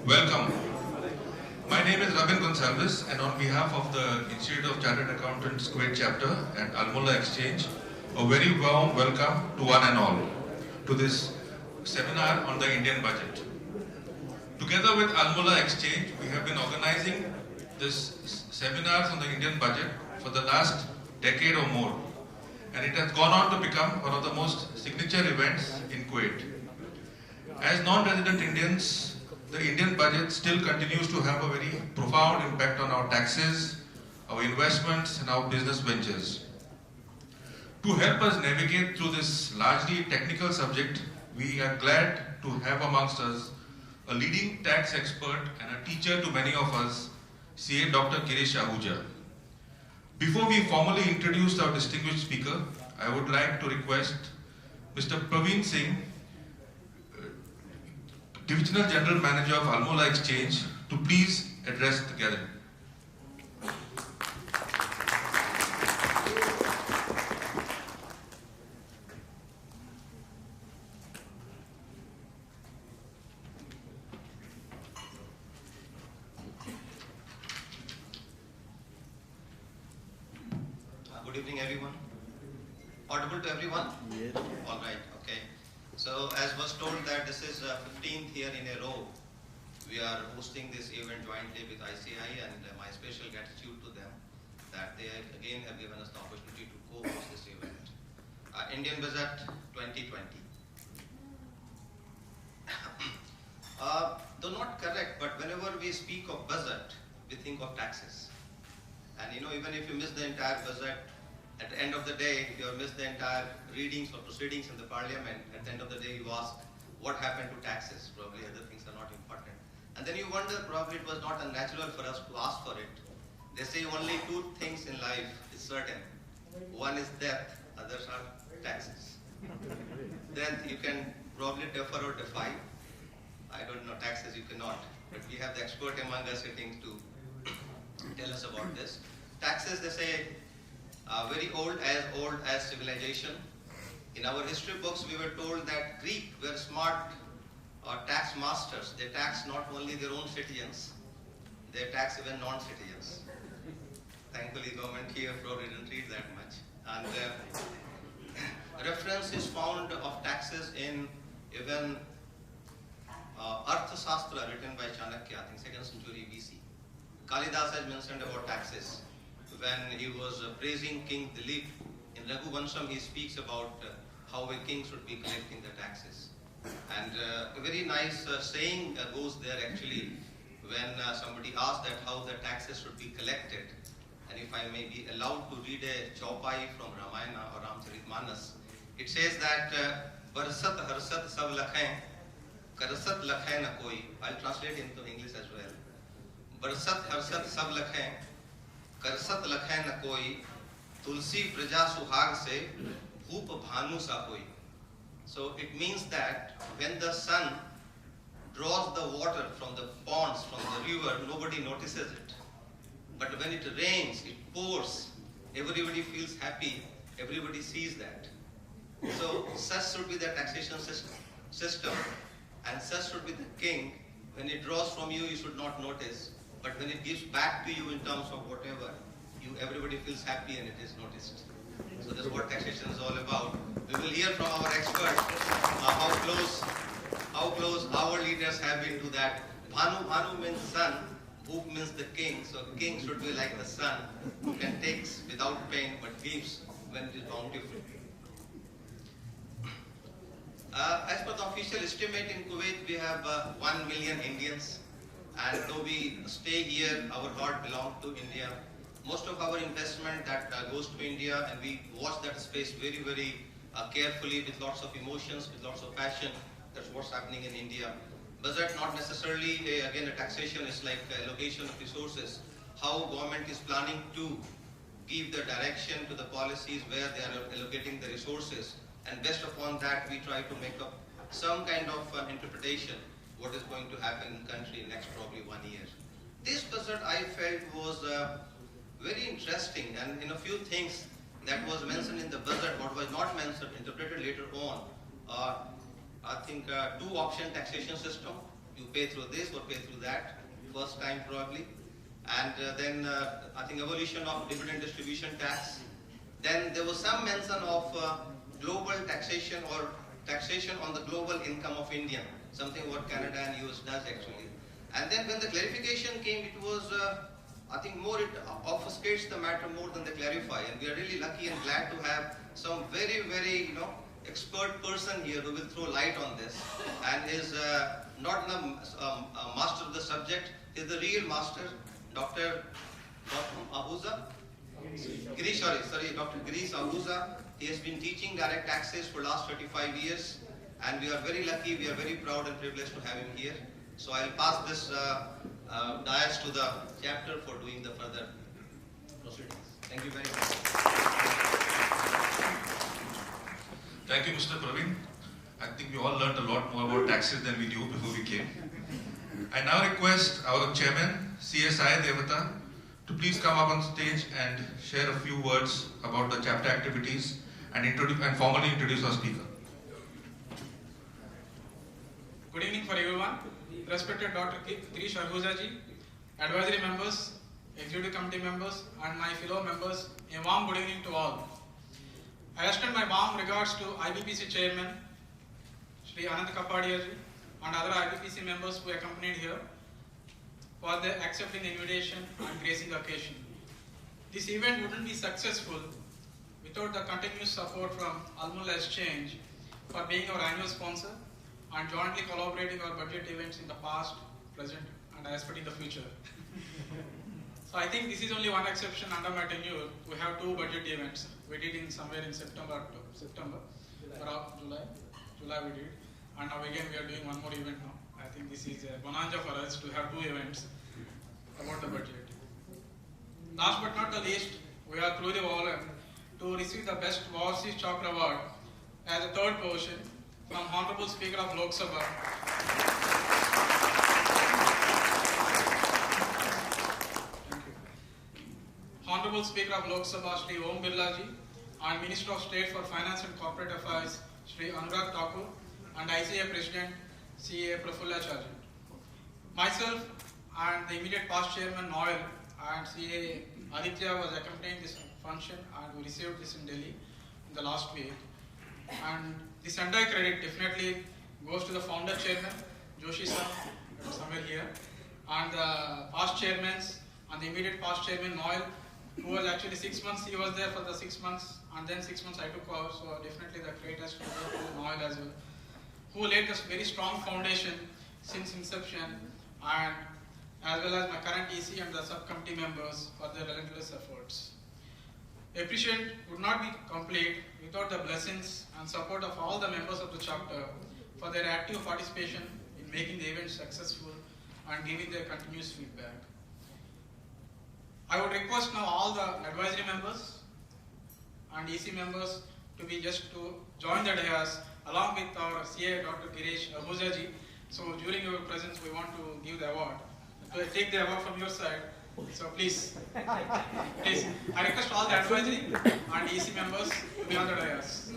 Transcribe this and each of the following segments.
Welcome. My name is Rabin Gonsalves, and on behalf of the Institute of Chartered Accountants Kuwait chapter and Al Mulla Exchange, a very warm welcome to one and all to this seminar on the Indian budget. Together with Al Mulla Exchange, we have been organizing this seminars on the Indian budget for the last decade or more, and it has gone on to become one of the most signature events in Kuwait. As non-resident Indians, the Indian budget still continues to have a very profound impact on our taxes, our investments and our business ventures. To help us navigate through this largely technical subject, we are glad to have amongst us a leading tax expert and a teacher to many of us, CA Dr. Girish Ahuja. Before we formally introduce our distinguished speaker, I would like to request Mr. Praveen Singh, Divisional General Manager of Al Mulla Exchange, to please address the gathering. Good evening, everyone. Audible to everyone? Yes. All right, okay. So, as was told that this is 15th year in a row, we are hosting this event jointly with ICI, and my special gratitude to them that they again have given us the opportunity to co-host this event. Indian Budget 2020. Though not correct, but whenever we speak of budget, we think of taxes. And even if you miss the entire budget, at the end of the day, you miss the entire readings or proceedings in the parliament. At the end of the day, you ask, what happened to taxes? Probably other things are not important. And then you wonder, probably it was not unnatural for us to ask for it. They say only two things in life is certain. One is death, others are taxes. Then you can probably defer or defy. I don't know, taxes you cannot. But we have the expert among us sitting to tell us about this. Taxes, they say, very old as civilization. In our history books, we were told that Greek were smart tax masters. They tax not only their own citizens, they tax even non-citizens. Thankfully, government here probably didn't read that much. And reference is found of taxes in even Arthashastra written by Chanakya, I think 2nd century BC. Kalidas has mentioned about taxes. When he was praising King Dilip, in Raghuvansham he speaks about how a king should be collecting the taxes. And a very nice saying goes there actually when somebody asked that how the taxes should be collected. And if I may be allowed to read a chaupai from Ramayana or Ramcharitmanas, it says that Barsat harsat sab lakhain, karasat lakhain na koi. I'll translate into English as well. Barsat harsat sab lakhain, करसत लखै न कोई तुलसी प्रजा सुहाग से भूप भानु सा कोई. So it means that when the sun draws the water from the ponds, from the river, nobody notices it. But when it rains, it pours, everybody feels happy, everybody sees that. So such should be the taxation system, and such should be the king. When it draws from you, you should not notice. But when it gives back to you in terms of whatever, everybody feels happy and it is noticed. So that's what taxation is all about. We will hear from our expert how close our leaders have been to that. Bhanu means sun, Bhup means the king. So king should be like the sun, who can take without pain but gives when it is bountiful. As per the official estimate in Kuwait, we have 1 million Indians. And though we stay here, our heart belongs to India. Most of our investment that goes to India, and we watch that space very, very carefully with lots of emotions, with lots of passion. That's what's happening in India. Budget not necessarily, again, a taxation is like allocation of resources. How government is planning to give the direction to the policies where they are allocating the resources. And based upon that, we try to make up some kind of interpretation what is going to happen in the country next probably 1 year. This budget I felt was very interesting, and in a few things that was mentioned in the budget, what was not mentioned, interpreted later on. I think two option taxation system. you pay through this or pay through that, first time probably. And then I think abolition of dividend distribution tax. Then there was some mention of global taxation or taxation on the global income of India, something what Canada and US does actually. And then when the clarification came, it was, I think more it obfuscates the matter more than they clarify. And we are really lucky and glad to have some very, very, expert person here who will throw light on this. And is not the master of the subject, is the real master, Dr. Ahuja. Dr. Girish Ahuja. He has been teaching direct taxes for last 35 years, and we are very lucky, we are very proud and privileged to have him here. So I'll pass this dais to the chapter for doing the further proceedings. Thank you very much. Thank you, Mr. Praveen. I think we all learned a lot more about taxes than we knew before we came. I now request our chairman, CSI Devata, to please come up on stage and share a few words about the chapter activities and formally introduce our speaker. Good evening for everyone. Respected Dr. Girish Ahuja ji, advisory members, executive committee members, and my fellow members, a warm good evening to all. I extend my warm regards to IBPC chairman, Shri Anand Kapadia ji, and other IBPC members who accompanied here for their accepting the invitation and gracing the occasion. This event wouldn't be successful without the continuous support from Almulla Exchange for being our annual sponsor and jointly collaborating our budget events in the past, present, and I expect in the future. So I think this is only one exception under my tenure. We have two budget events. We did in somewhere in September, July we did, and now again we are doing one more event now. I think this is a bonanza for us to have two events about the budget. Last but not the least, we are truly honored to receive the Best Overseas Chapter Award as a third portion from Honorable Speaker of Lok Sabha. Thank you. Honorable Speaker of Lok Sabha, Shri Om Birla ji, and Minister of State for Finance and Corporate Affairs, Shri Anurag Thakur, and ICA President, CA Prafulla Charji. Myself and the immediate past chairman Noel and CA Aditya was accompanying this function, and we received this in Delhi in the last week. And this entire credit definitely goes to the founder chairman, Joshi sir, somewhere here, and the past chairmen and the immediate past chairman Noel, who was actually 6 months, he was there for the 6 months, and then 6 months I took over, so definitely the credit has to go to Noel as well, who laid this very strong foundation since inception, and as well as my current EC and the subcommittee members for their relentless efforts. Appreciation would not be complete without the blessings and support of all the members of the chapter for their active participation in making the event successful and giving their continuous feedback. I would request now all the advisory members and EC members to join the dais along with our CA Dr. Girish Ahuja ji. So during your presence we want to give the award. So take the award from your side. So please, I request all the advisory and EC members to be on the dais.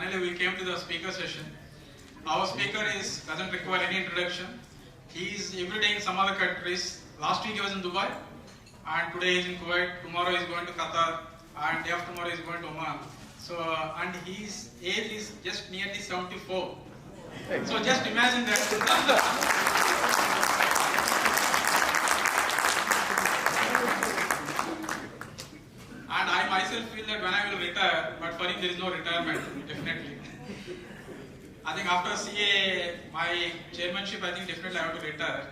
We came to the speaker session. Our speaker doesn't require any introduction. He is every day in some other countries. Last week he was in Dubai, and today he is in Kuwait. Tomorrow he is going to Qatar, and day after tomorrow he is going to Oman. So, and his age is just nearly 74. So just imagine that. And I myself feel that when I will retire, but for him there is no retirement, definitely. I think after CA, my chairmanship, I think definitely I have to retire.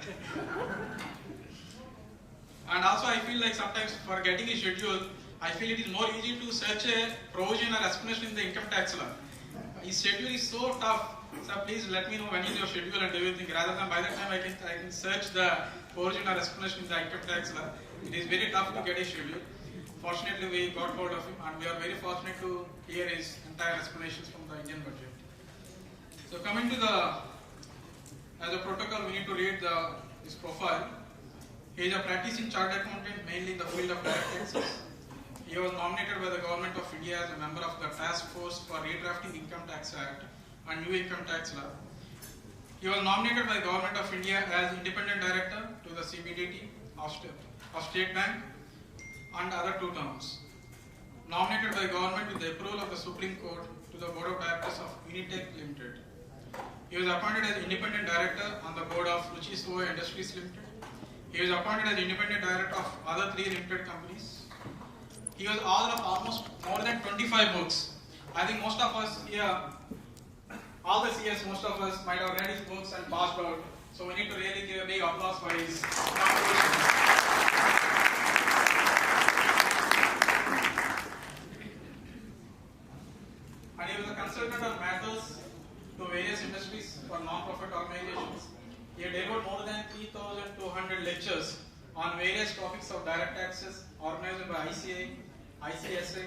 And also I feel like sometimes for getting a schedule, I feel it is more easy to search a provision or explanation in the income tax law. His schedule is so tough, so please let me know when is your schedule and everything, rather than by the time I can search the provision or explanation in the income tax law. It is very tough to get his schedule. Fortunately, we got hold of him, and we are very fortunate to hear his entire explanations from the Indian budget. So coming to as a protocol, we need to read his profile. He is a practicing chartered accountant, mainly in the field of direct taxes. He was nominated by the Government of India as a member of the Task Force for Redrafting Income Tax Act and New Income Tax Law. He was nominated by the Government of India as Independent Director to the CBDT of State Bank and other 2 terms. Nominated by the Government with the approval of the Supreme Court to the Board of Directors of Unitech Limited. He was appointed as Independent Director on the Board of Ruchi Soya Industries Limited. He was appointed as Independent Director of other 3 limited companies. He was author of almost more than 25 books. I think most of us here, all the CS, most of us might have read his books and passed out. So we need to really give a big applause for his contributions. And he was a consultant on matters to various industries for non-profit organizations. He had delivered more than 3,200 lectures on various topics of direct taxes organized by ICA, ICSA,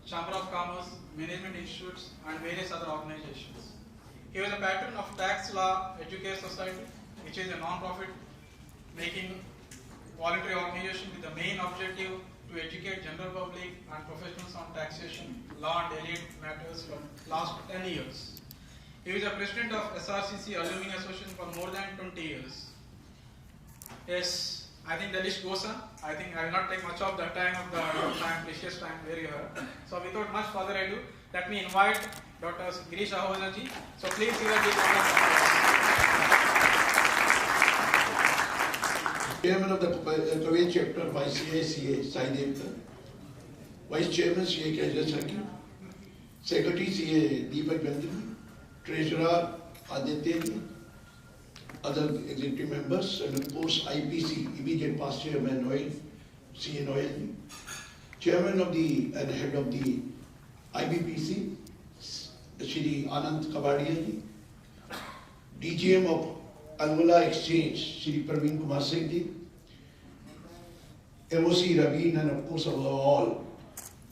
Chamber of Commerce, Management Institutes, and various other organizations. He was a patron of Tax Law Educate Society, which is a non-profit making voluntary organization with the main objective to educate general public and professionals on taxation, law and allied matters for last 10 years. He was a president of SRCC Alumni Association for more than 20 years. Yes, I think the list goes on. I think I will not take much of the time of precious time where you are. So without much further ado, let me invite Dr. Girish Ahuja ji. So please give a big round of applause. Chairman of the Kuwait chapter of ICA, Saeed Akhtar. Vice Chairman CA Kajal Saki. Secretary CA Deepak Bandri. Treasurer Aditya, other executive members, and of course IPC, immediate past chairman Noel, CA Noel, chairman of and head of the IBPC, Shri Anand Kabadia, DGM of Almola Exchange, Shri Praveen Kumar Singh, MOC Raveen, and of course of all,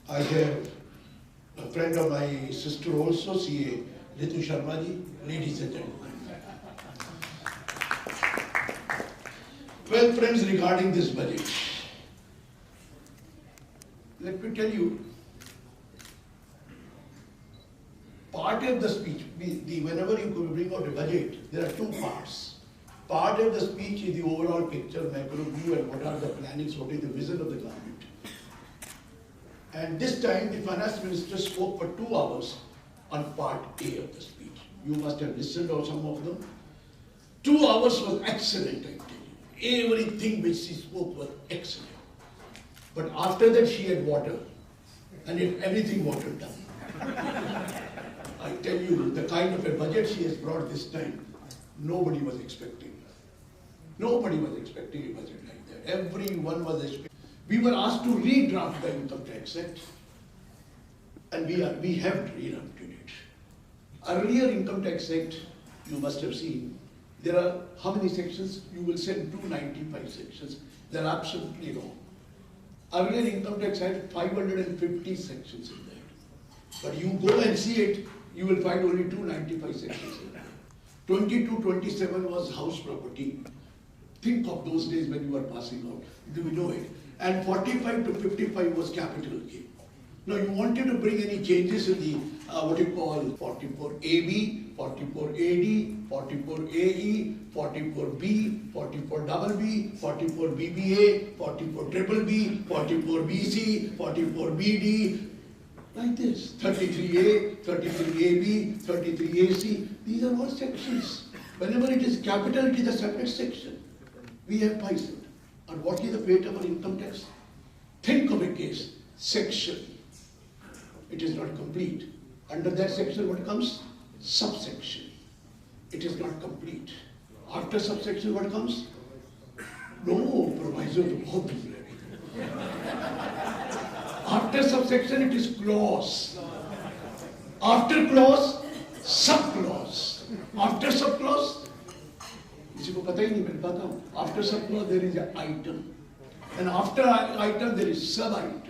I have a friend of my sister also, CA Ritu Sharma ji, ladies and gentlemen. Well, friends, regarding this budget, let me tell you, part of the speech, whenever you bring out a budget, there are 2 parts. Part of the speech is the overall picture, macro view, and what are the plannings, what is the vision of the government. And this time, the finance minister spoke for 2 hours on part A of the speech. You must have listened to some of them. 2 hours was excellent, I tell you. Everything which she spoke was excellent. But after that she had water, and everything watered down. I tell you, the kind of a budget she has brought this time, nobody was expecting. Nobody was expecting a budget like that. Everyone was expecting. We were asked to redraft the Income Tax Act, and we have redrafted it. Earlier Income Tax Act, you must have seen, there are how many sections? You will say 295 sections. They are absolutely wrong. Earlier Income Tax had 550 sections in that. But you go and see it, you will find only 295 sections in that. 20 to 27 was house property. Think of those days when you were passing out. Do we know it? And 45 to 55 was capital gain. Now you wanted to bring any changes in the, what you call 44AB, 44AD, 44AE, 44B, 44BB, 44BBA, 44BBB, 44BC, 44BD, like this, 33A, 33AB, 33AC, these are all sections. Whenever it is capital, it is a separate section. We have bicep. And what is the fate of our income tax? Think of a case, section. It is not complete. Under that section, what comes? Subsection. It is not complete. After subsection, what comes? No, proviso to both people. After subsection, it is clause. After clause, subclause. After subclause, किसी को पता ही नहीं, मैं बताता हूँ. After subclause, there is an item. And after item there is sub-item.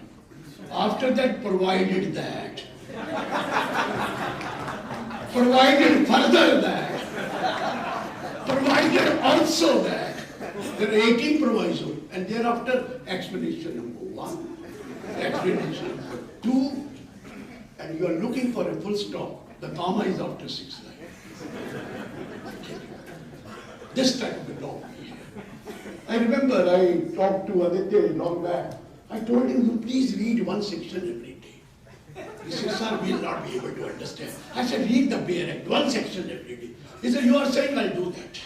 After that, provided that. Provided further that. Provided also that. There are 18 proviso. And thereafter, explanation number 1. Explanation number 2. And you are looking for a full stop. The comma is after 6 lines. This type of a law we have. I remember I talked to Aditya long back. I told him, you please read one section every day. He said, sir, we will not be able to understand. I said, read the bare act, one section every day. He said, you are saying I'll do that.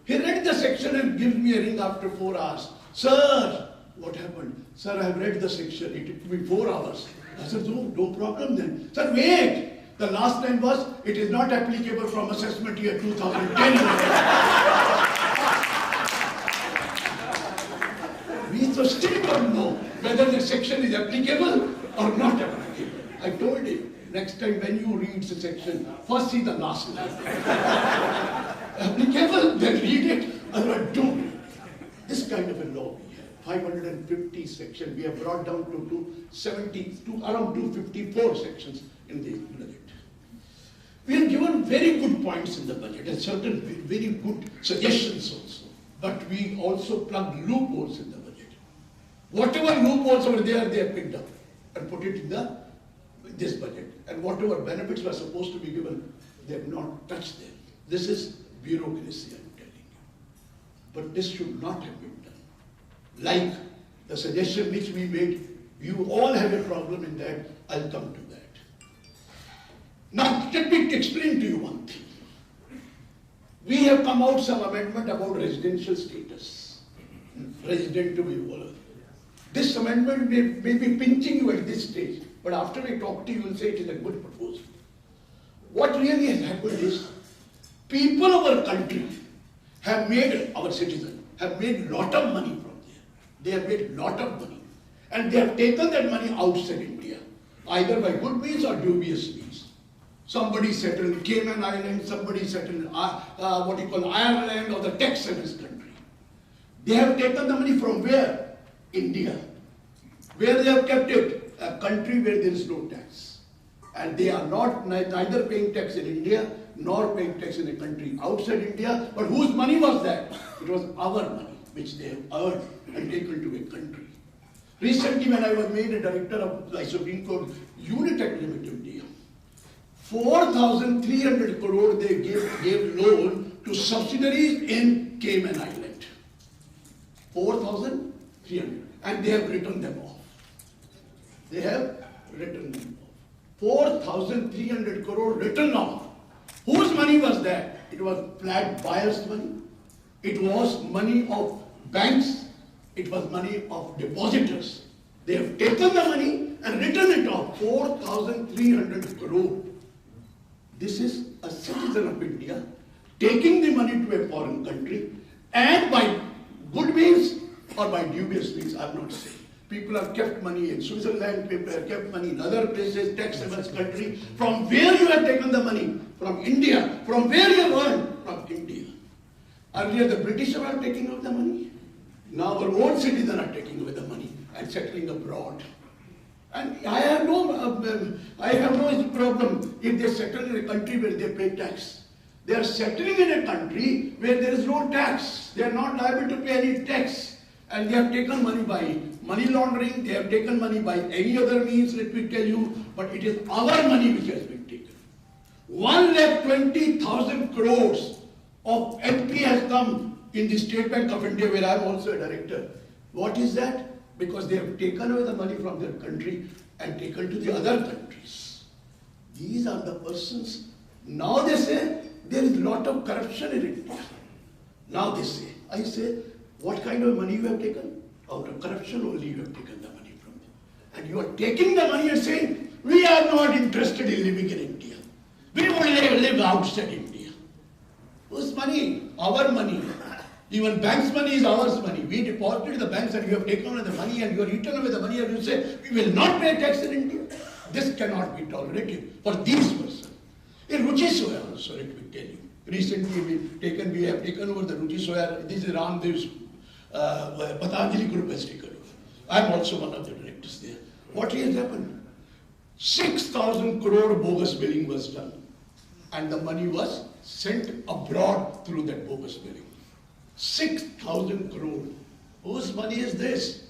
He read the section and gives me a ring after 4 hours. Sir, what happened? Sir, I have read the section. It took me 4 hours. I said, no problem then. Sir, wait. The last line was, it is not applicable from assessment year 2010. We still don't know whether the section is applicable or not applicable. I told him, next time when you read the section, first see the last line. Applicable, then read it, otherwise don't read it. This kind of a law we have. 550 sections. We have brought down to around 254 sections in the budget. We have given very good points in the budget and certain very good suggestions also. But we also plugged loopholes in the budget. Whatever loopholes over there, they have picked up and put it in this budget. And whatever benefits were supposed to be given, they have not touched them. This is bureaucracy, I'm telling you. But this should not have been done. Like the suggestion which we made, you all have a problem in that, I'll come to that. Now, let me explain to you one thing. We have come out some amendment about residential status. Resident to be over. This amendment may be pinching you at this stage, but after I talk to you, you will say it is a good proposal. What really has happened is, people of our country have made, our citizens, have made lot of money from there. They have made lot of money. And they have taken that money outside India, either by good means or dubious means. Somebody settled in Cayman Islands, somebody settled in Ireland or the Tex Service country. They have taken the money from where? India. Where they have kept it? A country where there is no tax. And they are not neither paying tax in India nor paying tax in a country outside India. But whose money was that? It was our money, which they have earned and taken to a country. Recently, when I was made a director of the Supreme Court Unitech Limited, 4,300 crore they gave loan to subsidiaries in Cayman Island. 4,300. And they have written them off. They have written them off. 4,300 crore written off. Whose money was that? It was flat buyers' money. It was money of banks. It was money of depositors. They have taken the money and written it off. 4,300 crore. This is a citizen of India taking the money to a foreign country, and by good means or by dubious means, I am not saying. People have kept money in Switzerland, people have kept money in other places, tax-havens country. From where you have taken the money? From India. From where you have earned? From India. Earlier the British were taking out the money. Now our own citizens are taking away the money and settling abroad. And I have no problem if they settle in a country where they pay tax. They are settling in a country where there is no tax. They are not liable to pay any tax. And they have taken money by money laundering, they have taken money by any other means, let me tell you, but it is our money which has been taken. 1,20,000 crores of NP has come in the State Bank of India, where I am also a director. What is that? Because they have taken away the money from their country and taken to the other countries. These are the persons. Now they say there is a lot of corruption in India. Now they say, I say, what kind of money you have taken? Out of corruption only you have taken the money from them. And you are taking the money and saying, we are not interested in living in India. We will live outside India. Whose money? Our money. Even bank's money is ours money. We deposited the banks and you have taken away the money and you are eaten away the money and you say, we will not pay tax in India. This cannot be tolerated for these persons. In Ruchi Soya also, let me tell you. Recently we have taken over the Ruchi Soya. This is Ramdev's Patanjali Group has taken over. I am also one of the directors there. What has happened? 6,000 crore bogus billing was done, and the money was sent abroad through that bogus billing. 6,000 crore. Whose money is this?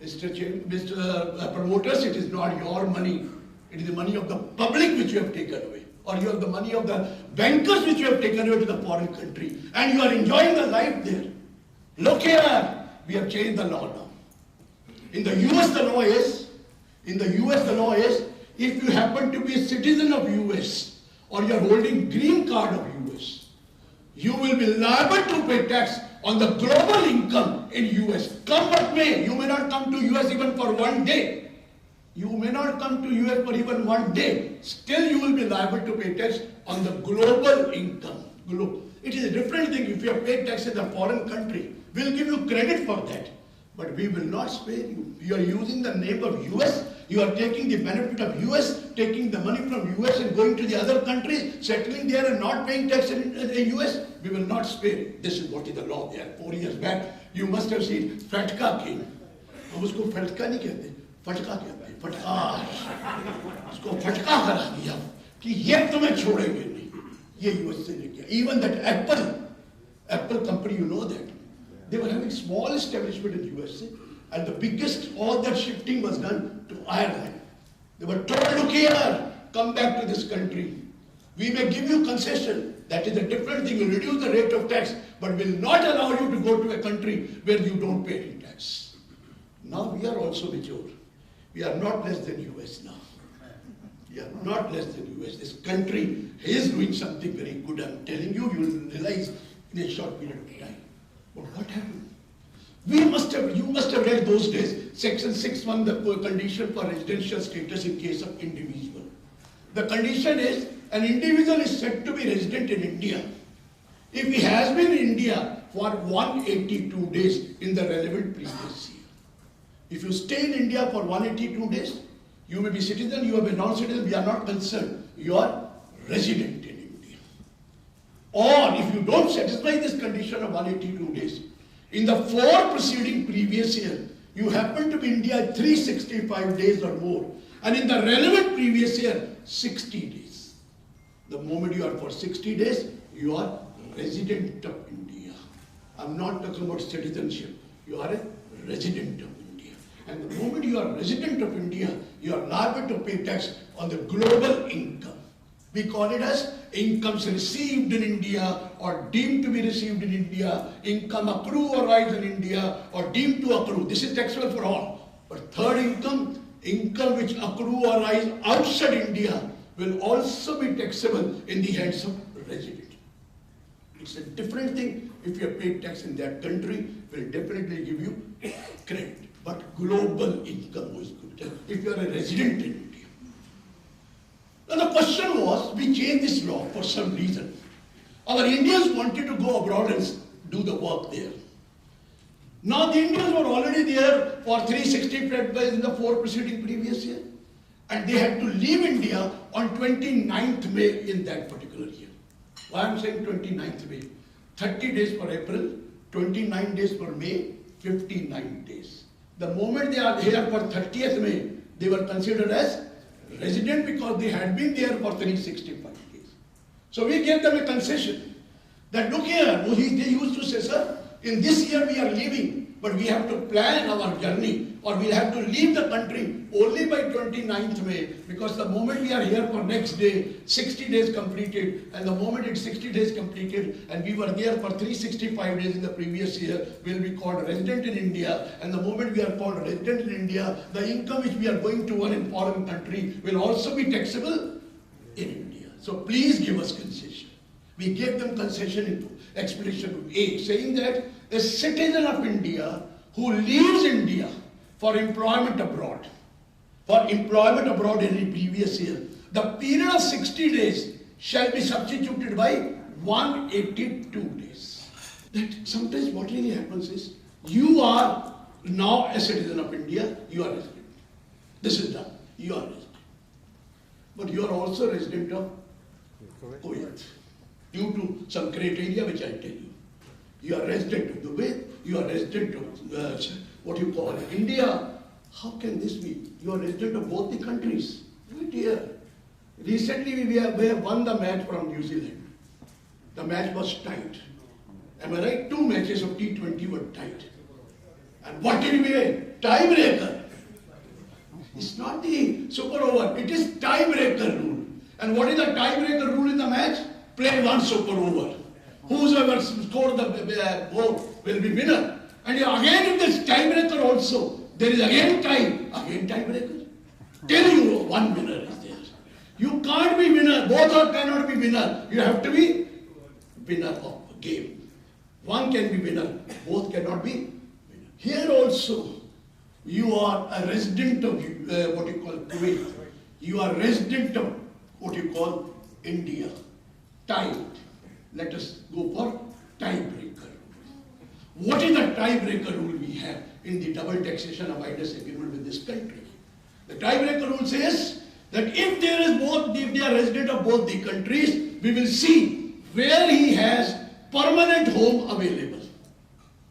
Mr. Promoters, it is not your money. It is the money of the public which you have taken away. Or you have the money of the bankers which you have taken away to the foreign country. And you are enjoying the life there. Look here, we have changed the law now. In the US the law is, if you happen to be a citizen of US or you are holding green card of US, you will be liable to pay tax on the global income in US. Come what may, you may not come to US even for one day. You may not come to US for even one day. Still you will be liable to pay tax on the global income. It is a different thing if you have paid tax in a foreign country. We'll give you credit for that. But we will not spare you. You are using the name of US. You are taking the benefit of US, taking the money from US and going to the other countries, settling there and not paying tax in US. We will not spare you. This is what is the law there. 4 years back, you must have seen Fatka came. हम उसको फटका नहीं कहते, फटका कहते हैं, फटकार. उसको फटका करा दिया कि ये तुम्हें छोड़ेंगे नहीं. ये US से लेके. Even that Apple company, you know that. They were having small establishment in USA, and the biggest, all that shifting was done to Ireland. They were told, look here, come back to this country. We may give you concession, that is a different thing, we'll reduce the rate of tax, but will not allow you to go to a country where you don't pay any tax. Now we are also mature. We are not less than US now. We are not less than US. This country is doing something very good. I'm telling you, you will realize in a short period of time. But what happened? You must have read those days, Section 6(1), the condition for residential status in case of individual. The condition is, an individual is said to be resident in India if he has been in India for 182 days in the relevant previous year. If you stay in India for 182 days, you may be citizen, you may be non-citizen, we are not concerned. You are resident in India. Or if you don't satisfy this condition of 182 days, in the 4 preceding previous year, you happen to be in India 365 days or more, and in the relevant previous year, 60 days. The moment you are for 60 days, you are resident of India. I'm not talking about citizenship. You are a resident of India. And the moment you are resident of India, you are liable to pay tax on the global income. We call it as incomes received in India or deemed to be received in India, income accrue or rise in India or deemed to accrue. This is taxable for all. But third income which accrue or rise outside India will also be taxable in the hands of resident. It's a different thing. If you have paid tax in that country, will definitely give you credit. But global income was good. If you are a resident in India. Now the question was, we changed this law for some reason. Our Indians wanted to go abroad and do the work there. Now the Indians were already there for 365 days in the 4 preceding previous year. And they had to leave India on 29th May in that particular year. Why I'm saying 29th May? 30 days for April, 29 days for May, 59 days. The moment they are here for 30th May, they were considered as resident because they had been there for 365 days. So we gave them a concession that look here, they used to say, sir, in this year we are leaving, but we have to plan our journey or we'll have to leave the country only by 29th May because the moment we are here for next day, 60 days completed, and the moment it's 60 days completed and we were there for 365 days in the previous year, we'll be called resident in India, and the moment we are called resident in India, the income which we are going to earn in foreign country will also be taxable in India. So please give us concession. We gave them concession in explanation A, saying that a citizen of India who leaves India for employment abroad in the previous year, the period of 60 days shall be substituted by 182 days. That sometimes what really happens is, you are now a citizen of India, you are resident. This is done, you are resident. But you are also resident of Kuwait, due to some criteria which I tell you. You are resident of Kuwait, you are resident of what you call India. How can this be? You are resident of both the countries. Right here. Recently we have won the match from New Zealand. The match was tight. Am I right? 2 matches of T20 were tight. And what did we win? Tiebreaker. It's not the super over, it is tiebreaker rule. And what is the tiebreaker rule in the match? Play 1 super over. Whoever scored the goal will be winner. And again in this tiebreaker also, there is again tiebreaker. Tell you 1 winner is there. You can't be winner, both cannot be winner. You have to be winner of a game. One can be winner, both cannot be winner. Here also, you are a resident of what you call Kuwait. You are resident of what you call India. Tied. Let us go for tiebreaker. What is the tiebreaker rule we have in the double taxation avoidance agreement with this country? The tiebreaker rule says that if they are resident of both the countries, we will see where he has permanent home available.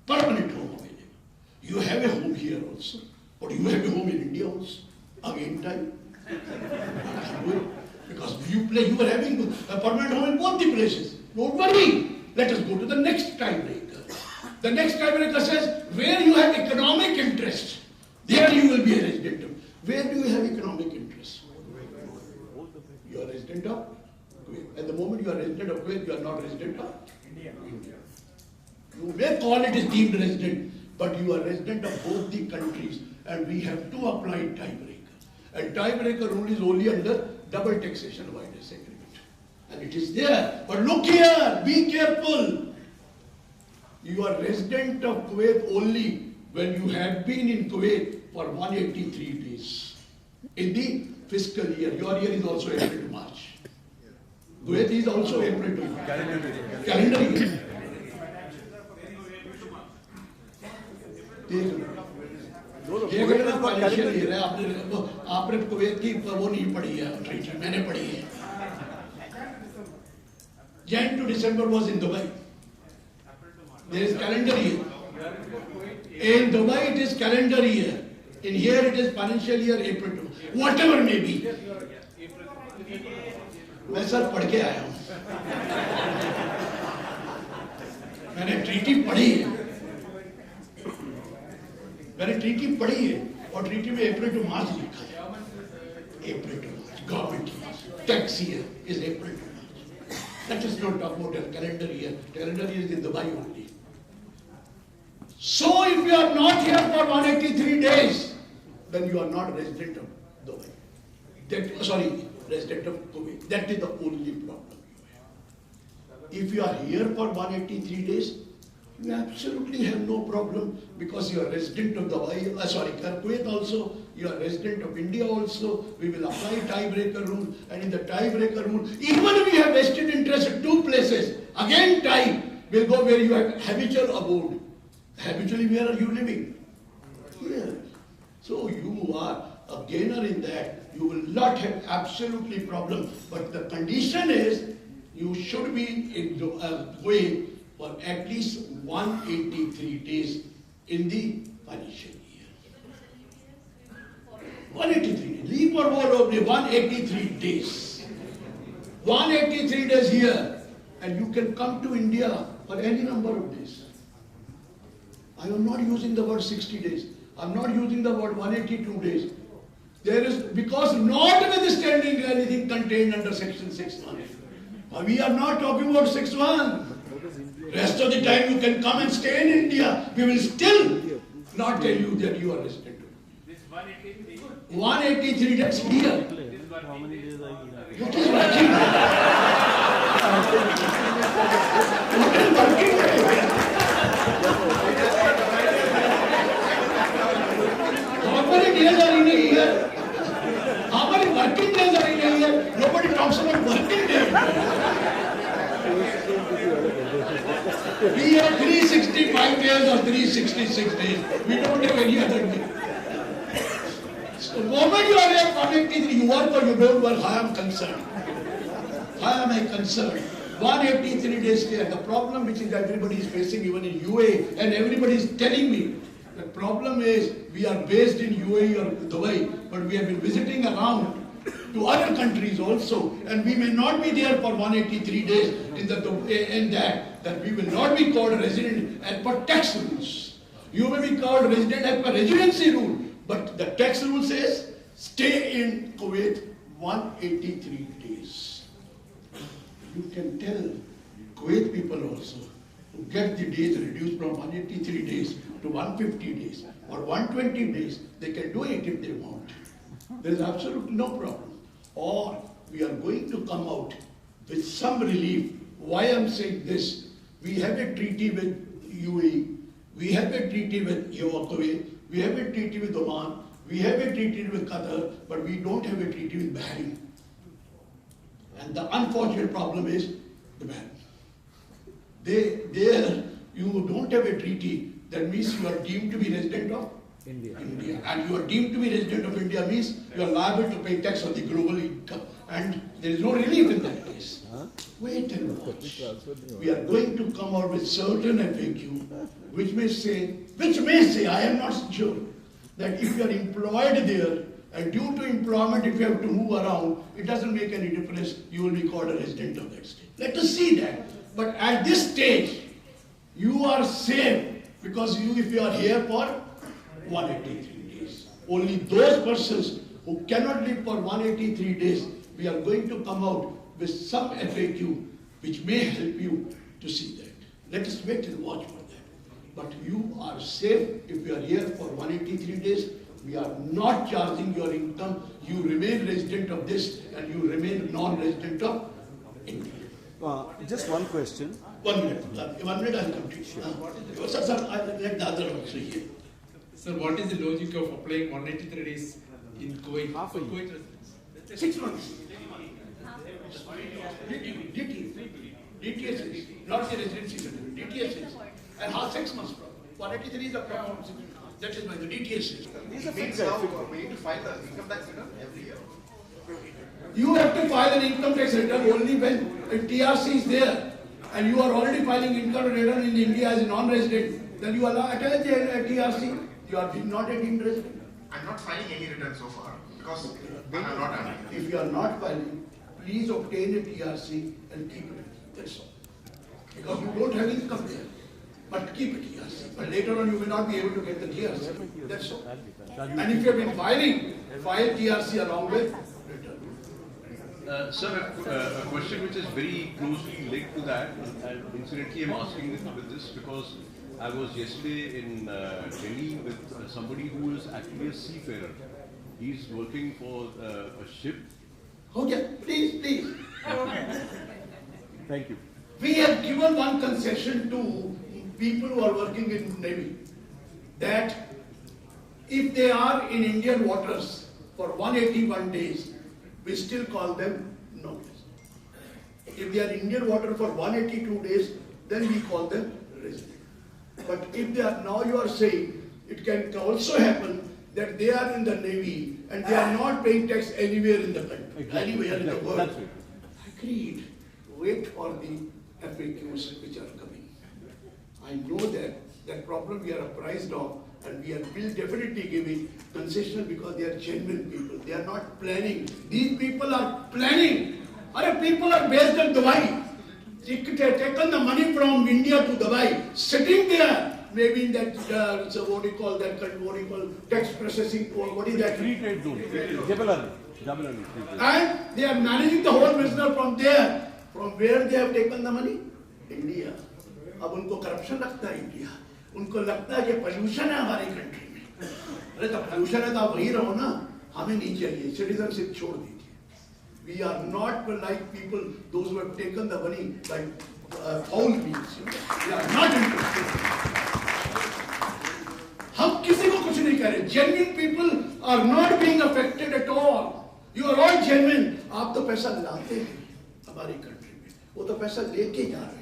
Permanent home available. You have a home here also, but you have a home in India also. Again time. Because you were having a permanent home in both the places. Don't worry. Let us go to the next tiebreaker. The next tiebreaker says where you have economic interest, there you will be a resident of. Where do you have economic interest? You are resident of Kuwait. At the moment you are resident of Kuwait, you are not resident of India. You may call it as deemed resident, but you are resident of both the countries, and we have to apply tiebreaker. And tiebreaker rule is only under double taxation avoidance agreement. And it is there. But look here, be careful. You are resident of Kuwait only when you have been in Kuwait for 183 days. In the fiscal year, your year is also April to March. Kuwait is also April to March. Calendar year. Financial year है. आपने Kuwait की वो नहीं पढ़ी है treaty, मैंने पढ़ी है. Jan to December was in Dubai. There is calendar year. In Dubai it is calendar year. In here it is financial year April to whatever may be. मैं सर पढ़ के आया हूँ. मैंने ट्रीटी पढ़ी है. मैंने ट्रीटी पढ़ी है और ट्रीटी में अप्रैल टू मार्च लिखा है. April to March government tax year is April to March. Let us not talk about a calendar year. Calendar year is in Dubai only. So if you are not here for 183 days, then you are not resident of Dubai. Resident of Kuwait. That is the only problem you have. If you are here for 183 days, you absolutely have no problem because you are resident of Kuwait also, you are resident of India also. We will apply tiebreaker rule, and in the tiebreaker rule, even if you have vested interest in 2 places, again tie will go where you have habitual abode. Habitually, where are you living? Here. So you are a gainer in that. You will not have absolutely problem. But the condition is you should be in Kuwait for at least 183 days in the financial year. 183 days. Leave for more of 183 days. 183 days here. And you can come to India for any number of days. I am not using the word 60 days. I am not using the word 182 days. There is, because notwithstanding anything contained under section 6.1. We are not talking about 6.1. Rest of the time you can come and stay in India. We will still not tell you that you are resident. 183 days here. How many days are you? What is working? What is working? How many days are in a year? How many working days are in a year? Nobody talks about working days. We have 365 days or 366 days. We don't have any other day. So the moment you are connected, you work or you don't work, I am concerned. Why am I concerned? 183 days stay. And the problem which is everybody is facing even in UAE, and everybody is telling me, the problem is we are based in UAE or Dubai, but we have been visiting around to other countries also, and we may not be there for 183 days in that we will not be called a resident as per tax rules. You may be called resident as per residency rule, but the tax rule says stay in Kuwait 183 days. You can tell Kuwait people also to get the days reduced from 183 days to 150 days or 120 days. They can do it if they want. There is absolutely no problem. Or we are going to come out with some relief. Why I am saying this? We have a treaty with UAE, we have a treaty with Kuwait, we have a treaty with Oman, we have a treaty with Qatar, but we don't have a treaty with Bahrain. And the unfortunate problem is the Bahrain. There you don't have a treaty, that means you are deemed to be resident of India. And you are deemed to be resident of India means you are liable to pay tax on the global income. And there is no relief in that case. Wait and watch. We are going to come out with certain FAQ which may say, I am not sure, that if you are employed there and due to employment if you have to move around, it doesn't make any difference, you will be called a resident of that state. Let us see that. But at this stage, you are safe because if you are here for 183 days. Only those persons who cannot live for 183 days, we are going to come out with some FAQ which may help you to see that. Let us wait and watch for that. But you are safe if you are here for 183 days. We are not charging your income. You remain resident of this and you remain non-resident of India. Just one question. 1 minute. 1 minute I will come to you. Sir, I will let the other also hear. Sir, what is the logic of applying 183 days in Kuwait? Half a year. Kuwait residents? 6 months. DTS is not the residency certificate. DTS is. And how 6 months problem? 183 is a problem. That is why the DTS is. These are Means fixed now guys. we need to file the income tax return every year. You have to file an income tax return only when a TRC is there. And you are already filing income return in India as a non-resident. Then you are not attached a TRC. You are not a deemed resident. I'm not filing any return so far because I'm not done. If you are not filing, please obtain a TRC and keep it. That's all. Because you don't have income there. But keep a TRC. But later on you may not be able to get the TRC. That's all. And if you have been filing, file TRC along with return. Sir, a question which is very closely linked to that, and incidentally I'm asking with this because I was yesterday in Delhi with somebody who is actually a seafarer. He's working for a ship. Okay, please. Thank you. We have given one concession to people who are working in Navy, that if they are in Indian waters for 181 days, we still call them non-resident. If they are in Indian water for 182 days, then we call them resident. But if they are, now you are saying, it can also happen that they are in the Navy and they are not paying tax anywhere in the country, anywhere in the world. That's right. Agreed. Wait for the FAQs which are coming. I know that problem we are apprised of, and we will definitely give it concession because they are genuine people. They are not planning. These people are planning. Other people are based in Dubai. They have taken the money from India to Dubai, sitting there, maybe in that, what do you call tax processing, or what is that? Free trade zone. Jebel Ali. Free trade. And they are managing the whole business from there. From where they have taken the money? India. अब उनको corruption लगता है India, उनको लगता है कि pollution है हमारी कंट्री में. अरे तो पोल्यूशन है तो आप वही रहो ना, हमें नहीं चाहिए, सिटीजनशिप छोड़ दीजिए. We are not like people, those who have taken the money by foul means. We are not interested. हम किसी को कुछ नहीं कह रहे. Genuine people are not being affected at all. You are all genuine. आप तो पैसा लाते हैं हमारी कंट्री में, वो तो पैसा लेके जा रहे हैं.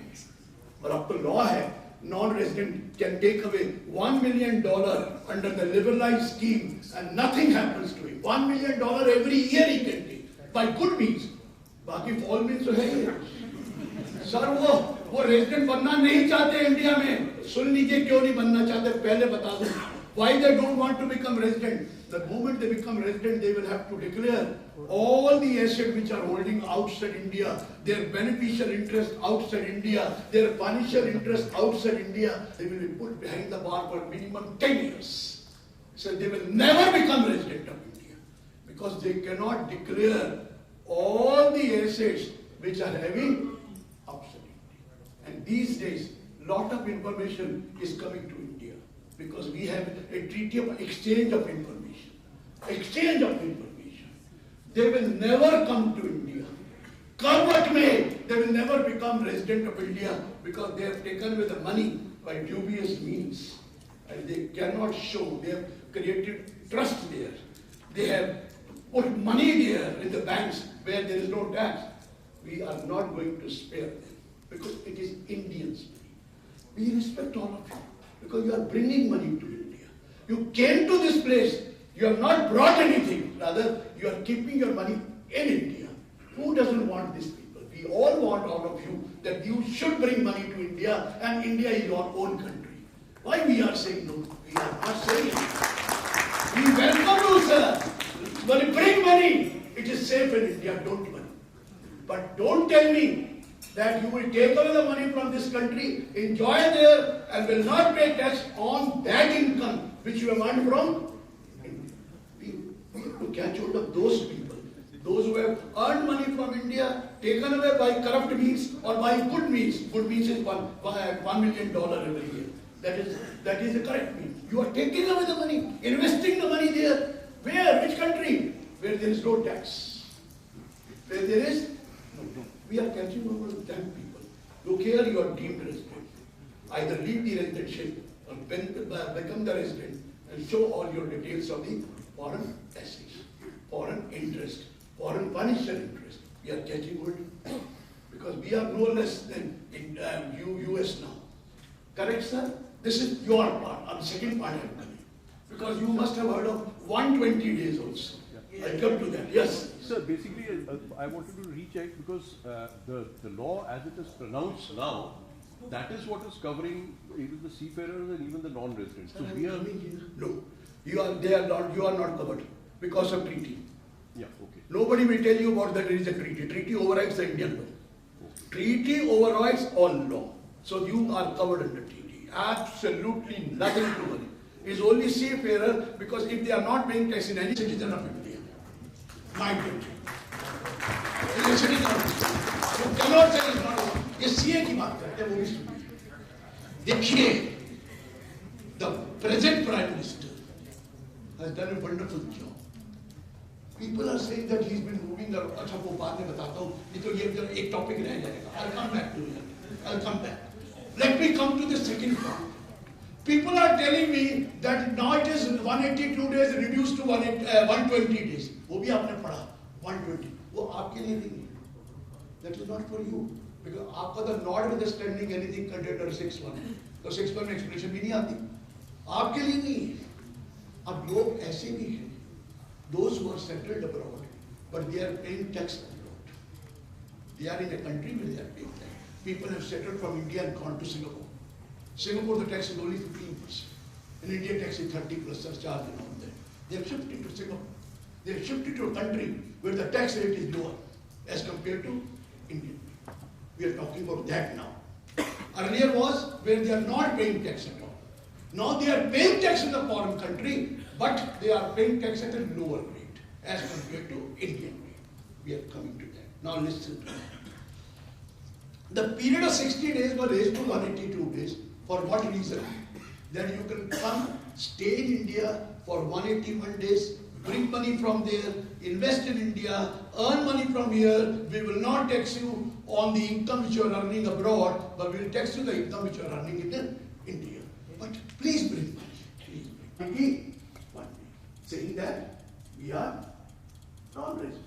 और अब तो लॉ है, non-resident can take away $1 million under the liberalized scheme and nothing happens to him. $1 million every year he can take by good means. बाकी foul means तो है ही. सर वो रेजिडेंट बनना नहीं चाहते इंडिया में. सुन लीजिए क्यों नहीं बनना चाहते, पहले बता दूं. Why they don't want to become resident? The moment they become resident, they will have to declare all the assets which are holding outside India, their beneficial interest outside India, their financial interest outside India. They will be put behind the bar for minimum 10 years. So they will never become resident of India because they cannot declare all the assets which are having outside India. And these days, lot of information is coming to India because we have a treaty of exchange of information. Exchange of information. They will never come to India. Come what may, they will never become resident of India because they have taken away the money by dubious means. And they cannot show, they have created trust there. They have put money there in the banks where there is no tax. We are not going to spare them because it is Indians' money. We respect all of you because you are bringing money to India. You came to this place, you have not brought anything, rather you are keeping your money in India. Who doesn't want these people? We all want all of you that you should bring money to India and India is your own country. Why we are saying no? We are not saying it. We welcome you, sir. But bring money. It is safe in India, don't money. But don't tell me that you will take away the money from this country, enjoy there, and will not pay tax on that income which you have earned from India. We have to catch hold of those people. Those who have earned money from India, taken away by corrupt means or by good means. Good means is $1 million every year. That is the correct means. You are taking away the money, investing the money there. Where? Which country? Where there is no tax. Where there is no. We are catching over them people. Look here, you are deemed resident. Either leave the residentship or become the resident and show all your details of the foreign assets, foreign interest, foreign financial interest. We are catching hold because we are no less than in US now. Correct, sir? This is your part. On the second part I am coming. Because you must have heard of 120 days also. I'll come to that. Yes. Sir, basically, I wanted to recheck because the law as it is pronounced now, that is what is covering even the seafarers and even the non-residents. So we are... No. You are not covered because of treaty. Yeah, okay. Nobody will tell you about that there is a treaty. Treaty overrides the Indian law. Okay. Treaty overrides all law. So you are covered under treaty. Absolutely nothing to worry. It's only seafarer because if they are not paying tax in any citizen of India, my country. It is a citizen of India. You cannot say it's not. ये CA की बात करते हैं वो भी सुनिए. देखिए, the present Prime Minister has done a wonderful job. People are saying that he's been moving around. अच्छा वो बाद में बताता हूँ. नहीं तो ये एक topic रह जाएगा. I'll come back to it. I'll come back. Let me come to the second part. People are telling me that now it is 182 days reduced to 120 days. वो भी आपने पढ़ा 120. वो आपके लिए नहीं है. That is not for you. Because आपका तो not understanding anything contained under 6.1. तो 6.1 explanation भी नहीं आती. आपके लिए नहीं है. अब लोग ऐसे भी हैं. Those who are settled abroad, but they are paying tax abroad. They are in a country where they are paying tax. People have settled from India and gone to Singapore. Singapore, the tax is only 15%. In India, tax is 30 plus surcharge and all that. They have shifted to Singapore. They have shifted to a country where the tax rate is lower as compared to India. We are talking about that now. Earlier was where they are not paying tax at all. Now they are paying tax in the foreign country, but they are paying tax at a lower rate as compared to Indian rate. We are coming to that. Now listen to that. The period of 60 days was raised to 182 days. For what reason? That you can come, stay in India for 181 days, bring money from there, invest in India, earn money from here. We will not tax you on the income which you are earning abroad, but we will tax you the income which you are earning in India. But please bring money. Please bring money. One day. Saying that we are non-resident.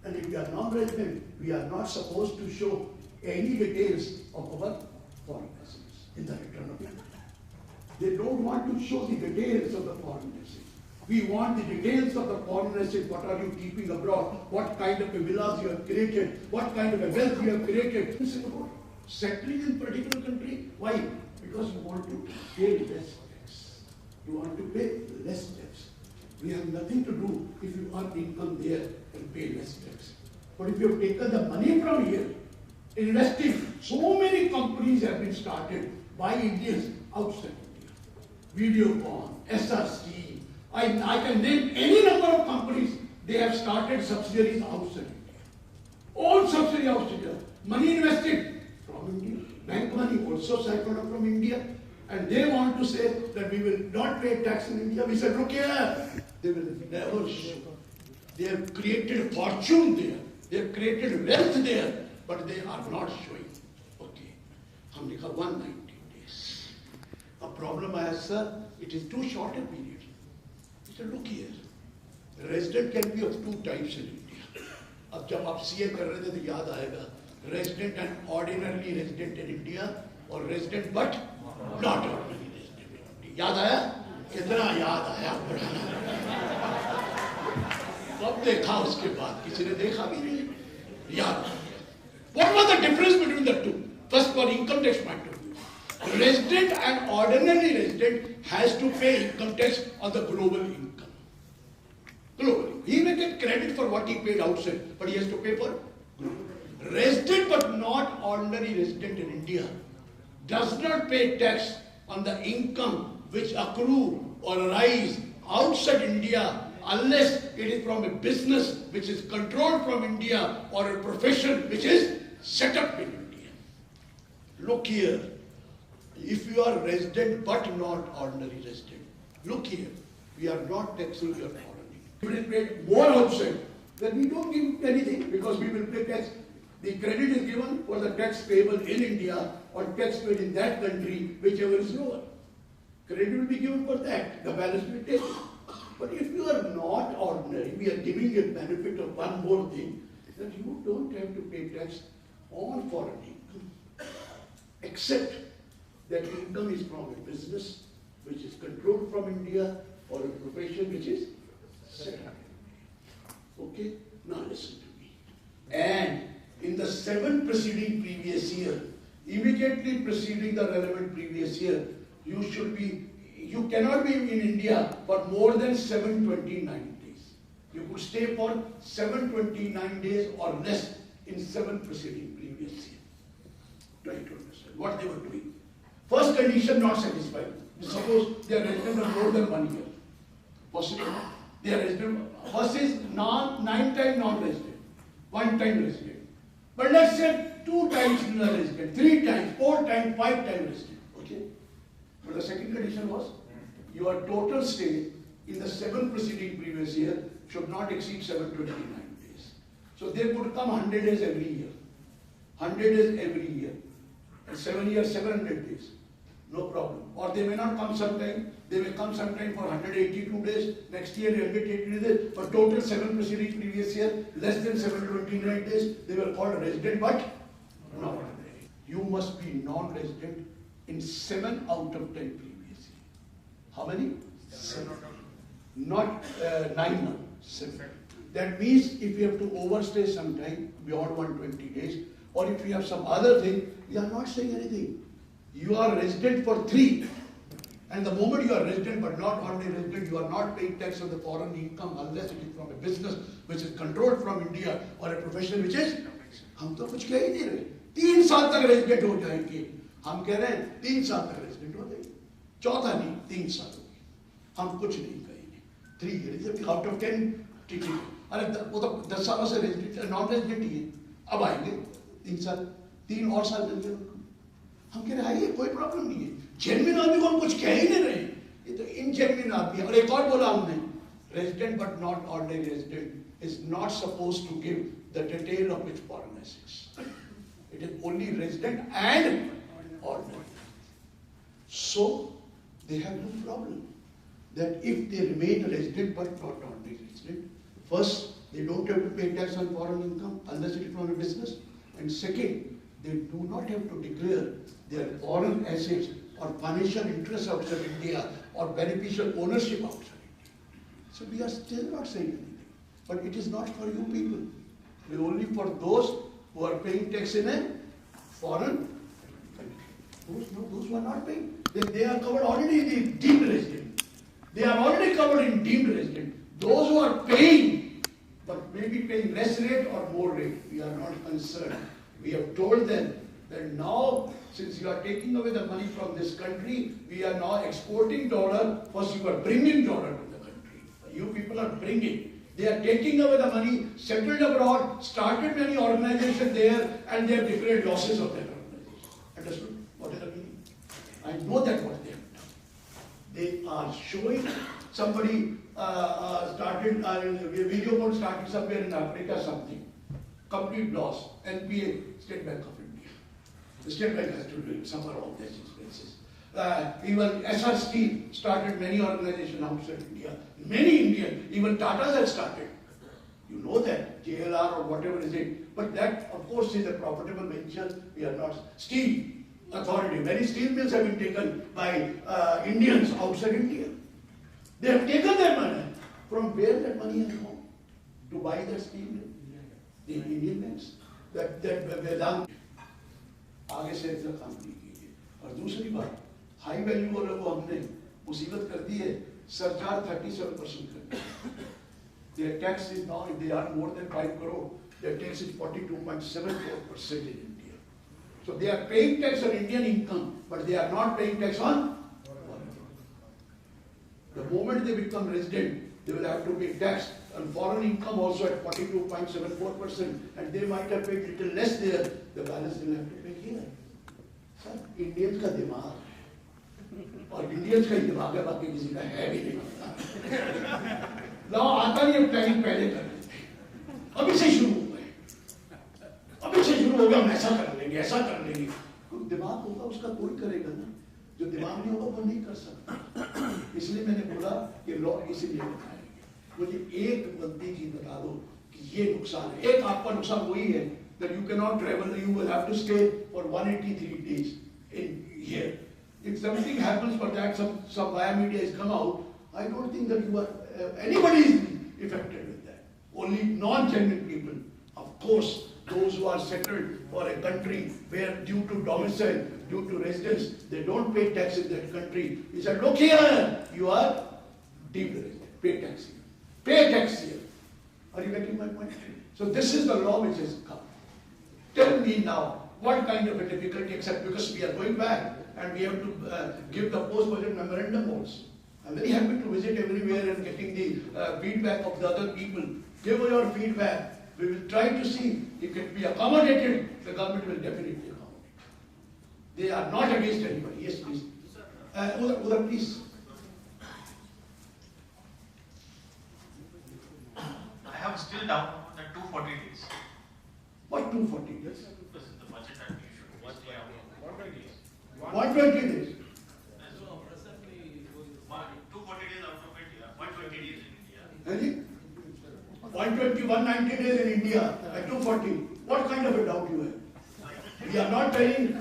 And if we are non-resident, we are not supposed to show any details of our foreign assets in the return of income. They don't want to show the details of the foreign assets. We want the details of the foreign assets. What are you keeping abroad? What kind of a villas you have created? What kind of a wealth you have created in Singapore? settling in particular country. Why? Because you want to pay less tax. You want to pay less tax. We have nothing to do if you earn income there and pay less tax. But if you have taken the money from here, investing, so many companies have been started by Indians outside India. Videocon, SRC, I can name any number of companies. They have started subsidiaries outside India. All subsidiaries outside India. Money invested from India. Bank money also cycled up from India. And they want to say that we will not pay tax in India. We said, look here, they will never show. They have created fortune there. They have created wealth there. But they are not showing. Okay. हमने कहा 190 days. A problem आया, sir, it is too short a period. He said, look here. Resident can be of two types in India. अब जब आप CA कर रहे थे तो याद आएगा. Resident and ordinarily resident in India or resident but not ordinarily resident in India. याद आया? कितना याद आया पुराना? कब देखा उसके बाद? किसी ने देखा भी नहीं. याद. What was the difference between the two? First, for income tax point of view, resident and ordinary resident has to pay income tax on the global income. Globally, he may get credit for what he paid outside, but he has to pay for global. Resident but not ordinary resident in India does not pay tax on the income which accrue or arise outside India unless it is from a business which is controlled from India or a profession which is set up in India. Look here, if you are resident but not ordinary resident, look here, we are not taxing your foreign income. We will pay more outside, then we don't give anything because we will pay tax. The credit is given for the tax payable in India or tax paid in that country, whichever is lower. Credit will be given for that, the balance will be taken. But if you are not ordinary, we are giving a benefit of one more thing, that you don't have to pay tax on foreign income, except that income is from a business which is controlled from India or a profession which is set up in India. Okay? Now listen to me. And in the 7 preceding previous year, immediately preceding the relevant previous year, you cannot be in India for more than 729 days. You could stay for 729 days or less in 7 preceding previous year. Try to understand what they were doing. First condition not satisfied. Suppose they are resident for more than 1 year. Possible. They are resident. First is 9-time non-resident, 1-time resident. But let's say 2 times non-resident, 3 times, 4 times, 5 times resident. Okay. But the second condition was your total stay in the 7 preceding previous year should not exceed 729 days. So they could come 100 days every year. 100 days every year. And 7 years, 700 days. No problem. Or they may not come sometime. They may come sometime for 182 days. Next year 182 days. But total 7 preceding previous year, less than 729 days. They were called resident but not ordinary. You must be non-resident in 7 out of 10 previous year. How many? 7. Not 9, 7. That means if you have to overstay some time beyond 120 days, or if you have some other thing, we are not saying anything. You are resident for 3. And the moment you are resident but not ordinary resident, you are not paying tax on the foreign income unless it is from a business which is controlled from India or a profession which is, हम तो कुछ कह ही नहीं रहे. 3 साल तक resident हो जाएंगे. हम कह रहे हैं 3 साल तक resident हो जाएंगे. 4था नहीं, 3 साल हो गए. हम कुछ नहीं कहेंगे. 3 years out of 10 ठीक है. अरे वो तो 10 सालों से resident नॉन रेजिडेंट ही है. अब आएंगे 3 साल, 3 और साल मिल गए. हम कह रहे हैं कोई प्रॉब्लम नहीं है. जेन्युइन आदमी को हम कुछ कह ही नहीं रहे. ये तो इनजेन्युइन आदमी है. और एक और बोला हमने, resident but not ordinary resident is not supposed to give the detail of which foreign assets. It is only resident and ordinary. So they have no problem that if they remain resident but not ordinary resident, first they don't have to pay tax on foreign income unless it is from a business, and second, they do not have to declare their foreign assets or financial interests outside India or beneficial ownership outside India. So we are still not saying anything. But it is not for you people. It is only for those who are paying tax in a foreign Those who are not paying, they are covered already in the deemed resident. They are already covered in deemed resident. Those who are paying, but maybe paying less rate or more rate, we are not concerned. We have told them that now, since you are taking away the money from this country, we are now exporting dollar. First you are bringing dollar to the country. You people are bringing. They are taking away the money, settled abroad, started many organizations there, and they have declared losses of that organization. Understood? What is the meaning? I know that what they have done. They are showing somebody started Videocon started somewhere in Africa something. Complete loss. NPA, State Bank of India. The State Bank has to do it, suffer all these expenses. Even SR Steel started many organizations outside India. Many Indian, even Tatas have started. You know that, JLR or whatever is it. But that, of course, is a profitable venture. We are not. Steel Authority, many steel mills have been taken by Indians outside India. They have taken their money. From where that money has gone? To buy that steel mill? The Indian banks. That Vedant. आगे से ऐसा काम नहीं कीजिए. और दूसरी बात, high value वालों को हमने मुसीबत कर दी है, सरचार्ज 37% कर दिया. Their tax is now, if they earn more than 5 crore, their tax is 42.74% in India. So they are paying tax on Indian income, but they are not paying tax on foreign income. The moment they become resident, they will have to pay tax on foreign income also at 42.74%, and they might have paid little less there, the balance they will have to pay here. Sir, Indians का दिमाग है, और Indians का ही दिमाग है, बाकी किसी का है भी नहीं. ना आता नहीं, प्लानिंग पहले कर लेते हैं. अभी से शुरू हो गए, अभी से शुरू हो गया, हम ऐसा कर लेंगे, ऐसा कर लेंगे. कोई दिमाग होगा उसका कोई करेगा ना, जो दिमाग नहीं होगा वो नहीं कर सकता. इसलिए मैंने बोला कि लॉ इसीलिए बताएंगे. मुझे एक गलती की बता दो कि ये नुकसान है. एक आपका नुकसान वही है that you cannot travel, you will have to stay for 183 days in here. If something happens for that, some via media has come out, I don't think that you are anybody is affected with that. Only non-genuine people. Of course, those who are settled for a country where due to domicile, due to residence, they don't pay tax in that country. He said, look here, you are deemed resident, pay tax here. Pay tax here. Are you getting my point? So this is the law which has come. Tell me now, what kind of a difficulty, except because we are going back and we have to give the post-budget memorandum also. I'm very happy to visit everywhere and getting the feedback of the other people. Give your feedback. We will try to see if it be accommodated. The government will definitely accommodate. They are not against anybody. Yes, please. Udar, please. I have still doubt on the 240 days. What 240 days? This is the budget that we should stay out. 120 days. 240 days out of India, 120 days in India. Really? 120, 190 days in India at 240. What kind of a doubt you have? We are not telling,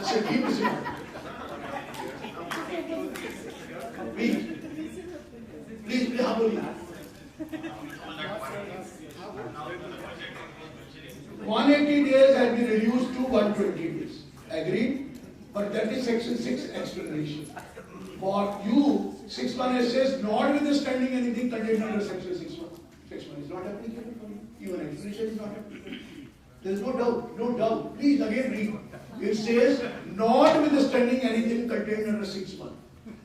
say, keep this in mind. Please, humbly. 180 days has been reduced to 120 days. Agreed? But that is section 6 explanation. For you, 6.1 says notwithstanding anything contained under section 6.1. 6.1 is not applicable for you. Even explanation is not applicable. There is no doubt, no doubt. Please again read. It says notwithstanding anything contained under 6.1.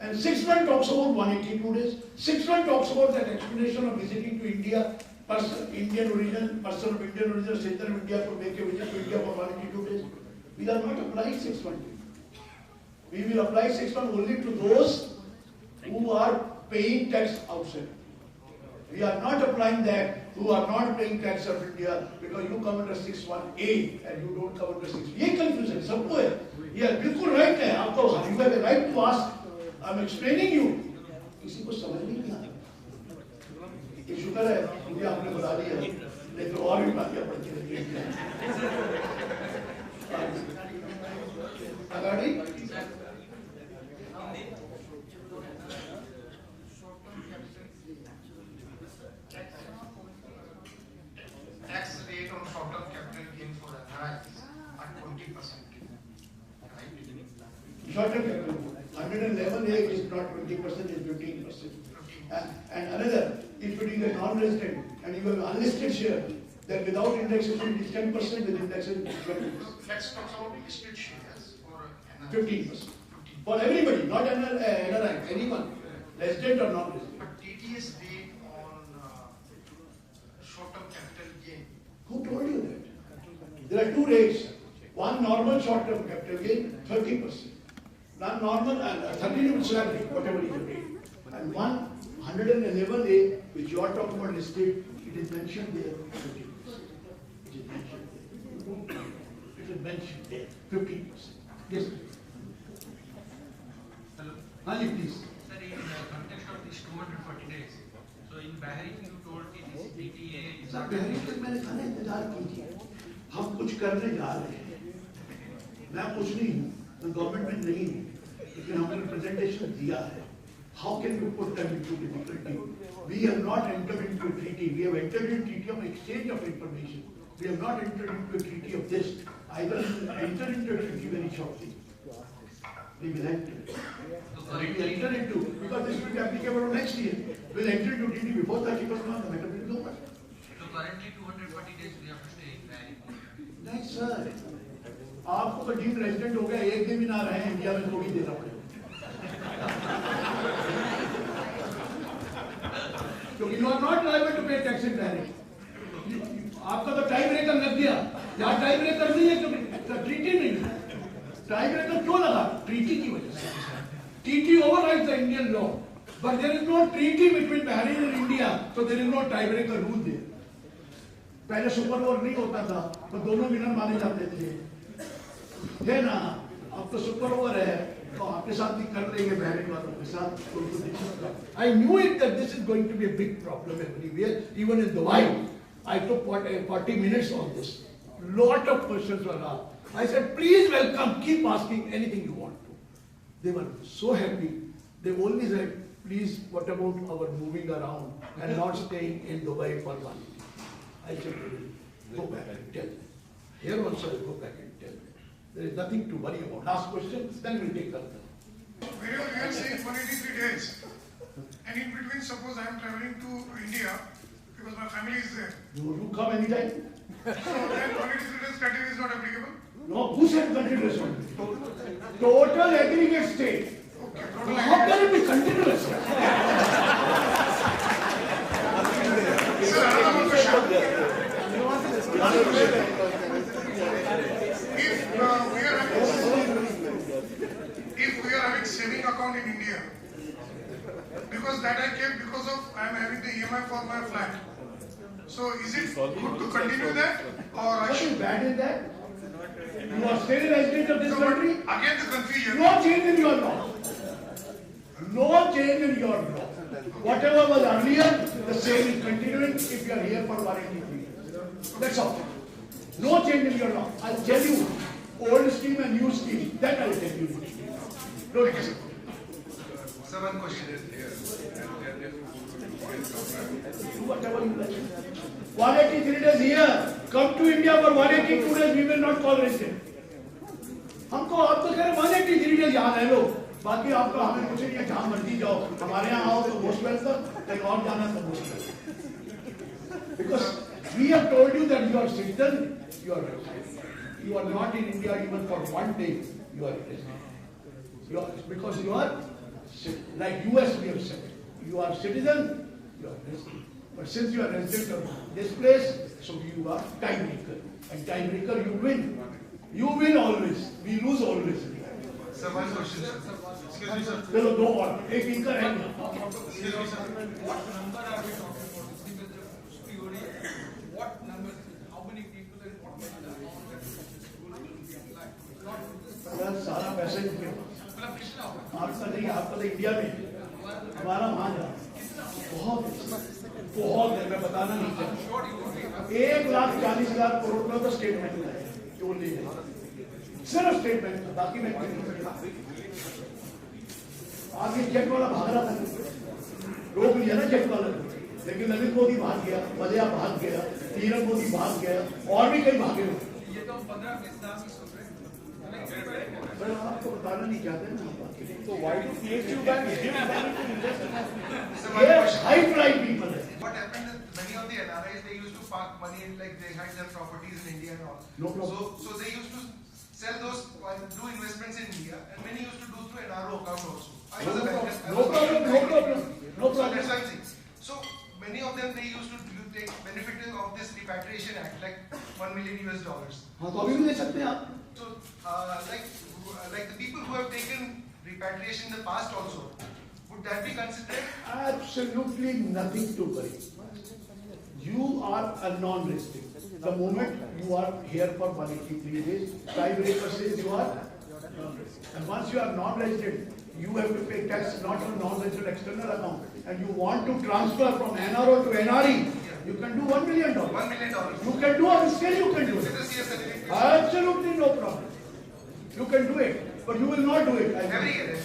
And 6.1 talks about 182 days. 6.1 talks about that explanation of visiting to India. Indian origin, person of Indian origin, center of India could make a visit to India for 182 days. We are not applying 6.1. We will apply 6.1 only to those who are paying tax outside. We are not applying that who are not paying tax of India because you come under 6.1A and you don't come under 6. ये confusion सबको है. ये बिल्कुल right है. आपको you have a right to ask. I'm explaining you. किसी को समझ नहीं आता. ये शुक्र है मुझे आपने बता दिया. नहीं तो और भी बातें पड़ती रहती हैं. अगाड़ी tax rate on short-term capital gains for NRIs at 20%. Right? short-term capital book. 111A is not 20%, is 15%. And another, if you are a non-resident and you have unlisted share, then without indexation it is 10%, with indexation it is 20%. Let's talk about listed shares or 15%. For everybody, not NRI, anyone, resident or non-resident. But TDS rate on short-term capital gain. Who told you that? There are two rates. One normal short-term capital gain, 30%. Non-normal and 30% salary, whatever is the rate. And 111A, which you are talking about listed, it is mentioned there, 15%. It is mentioned there. It is mentioned there, 15%. Yes. Hello. Hanji, please. Sir, in the context of these 240 days, so in Bahrain you told it is DTA is sir Bahrain तक मैंने कहा इंतजार कीजिए, हम कुछ करने जा रहे हैं। मैं कुछ नहीं हूँ, मैं गवर्नमेंट में नहीं हूँ, लेकिन हमने प्रेजेंटेशन दिया है। How can you put them into difficulty? We have not entered into a treaty. We have entered into a treaty of exchange of information. We have not entered into a treaty of this. I will enter into a treaty very shortly. We will enter. We will enter into, because this will be applicable next year. We will enter into a treaty before 31st March. The matter will be over. So currently 240 days we have to stay in Bahrain. नहीं sir, आपको तो deem resident हो गया, एक दिन भी ना रहे इंडिया में तो भी देना पड़ेगा। क्योंकि you are not liable to pay tax in Bahrain. आपका तो टाइम ब्रेकर लग गया, यहाँ टाइम ब्रेकर नहीं है क्योंकि ट्रीटी नहीं है। टाइम ब्रेकर क्यों लगा? ट्रीटी की वजह से। Treaty overrides the Indian law, but there is no treaty between Bahrain and India, so there is no tiebreaker rule there. पहले सुपर ओवर नहीं होता था, तो दोनों विनर माने जाते थे, है ना? अब तो सुपर ओवर है, तो आपके साथ भी कर लेंगे बहरीन वालों के साथ। I knew it that this is going to be a big problem everywhere, even in Dubai. I took 40 minutes on this. Lot of questions were asked. I said, please welcome, keep asking anything you want to. They were so happy. They only said, please, what about our moving around and not staying in Dubai for 1 week? I said, go back and tell them. Here also, I'll go back and tell them. There is nothing to worry about. Last question, then we'll take that. We are saying 183 days. And in between, suppose I am traveling to India, because my family is there. You come anytime? So then 183 days criteria is not applicable? No, who said continuous? Total aggregate state. Okay, How can it be continuous? Sir, another question. If we are having saving account in India, because that I kept because of I am having the EMI for my flat. So is it good to continue that or I What should? is bad in that? You are still a resident of this country? Again the confusion. No change in your law. No change in your law. Whatever was earlier, the same is continuing if you are here for 183 years. That's all. No change in your law. I'll tell you, old scheme and new scheme. That I'll tell you. Don't listen. Sir, one question is here. Do whatever you like. 183 days here. Come to India for 182 days. We will not call resident. हमको आप तो कह रहे 183 days यहाँ रह लो. बाकी आपको हमें कुछ नहीं है, जहाँ मर्जी जाओ. हमारे यहाँ आओ तो most welcome. कहीं और जाना तो most welcome. Because we have told you that you are citizen, you are resident. You are not in India even for 1 day. You are resident. Because you are like US we have said. You are citizen, you are resident. But since you are resident of this place, so you are time breaker. And time breaker you win. You win always. We lose always. Sir, one question, sir. Excuse me, sir. चलो दो और एक इनका रहेगा. Excuse me, sir. What number are we talking about? What number? How many people and what many amount that will be applied? Not सारा पैसा ही उनके पास. आपका नहीं, आपका तो इंडिया में. हमारा वहाँ जा. बहुत है, मैं बताना नहीं चाहता. 1,40,000 करोड़ का तो स्टेट बैंक है. जो ले सिर्फ स्टेट बैंक था, बाकी बैंक नहीं. आगे चेक वाला भाग रहा था, रोक लिया ना चेक वाला. लेकिन नरेंद्र मोदी भाग गया, मलिया भाग गया, नीरव मोदी भाग गया, और भी कई भागे. ये तो 15-20 साल से सुन रहे हैं. पर आपको बताना नहीं चाहते ना आप बाकी। So why do PSU banks give money to invest in Africa? Yes, high-fly people. What happened is many of the NRIs, they used to park money in, like they had their properties in India and all. No problem. So they used to sell those, do investments in India, and many used to do through NRO account also. I was a banker. No problem. So No that's problem. what I'm saying. So many of them, they used to take benefit of this repatriation act, like $1 million US. हाँ तो अभी भी ले सकते हैं आप. So like the people who have taken repatriation in the past also, would that be considered? Absolutely nothing to worry. You are a non-resident. The moment you are here for 183 days, tiebreaker says you are non-resident. And once you are non-resident, you have to pay tax not on non-resident external account. And you want to transfer from NRO to NRE, you can do $1 million. $1 million. You can do it, still you can do With it. the CS certificate. Absolutely no problem. You can do it, but you will not do it. Every year.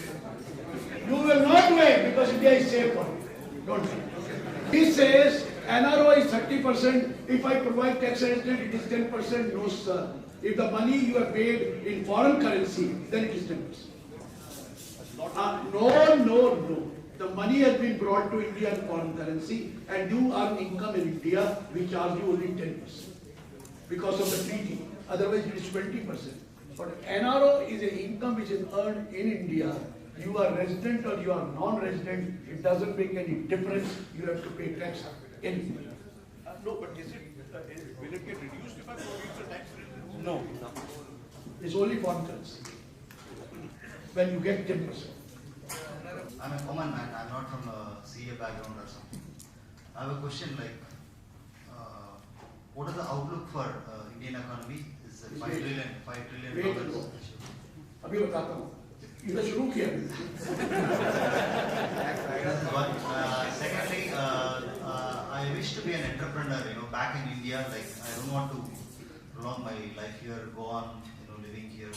You will not do it because India is safe for you. Don't do it. He says NRO is 30%. If I provide tax arrangement, it is 10%. No, sir. If the money you have paid in foreign currency, then it is 10%. No. The money has been brought to India in foreign currency, and you earn income in India, we charge you only 10% because of the treaty. Otherwise, it is 20%. But NRO is an income which is earned in India. You are resident or you are non-resident, it doesn't make any difference. You have to pay tax anyway. No, but is it, will it get reduced if I provide the tax credit? No. It's only foreign currency. When you get 10%. I'm a common man, I'm not from a CA background or something. I have a question like, what is the outlook for Indian economy? Is $5 trillion. अभी बताता हूँ. इधर शुरू किया. Secondly, I wish to be an entrepreneur, back in India. Like, I don't want to prolong my life here, go on, living here.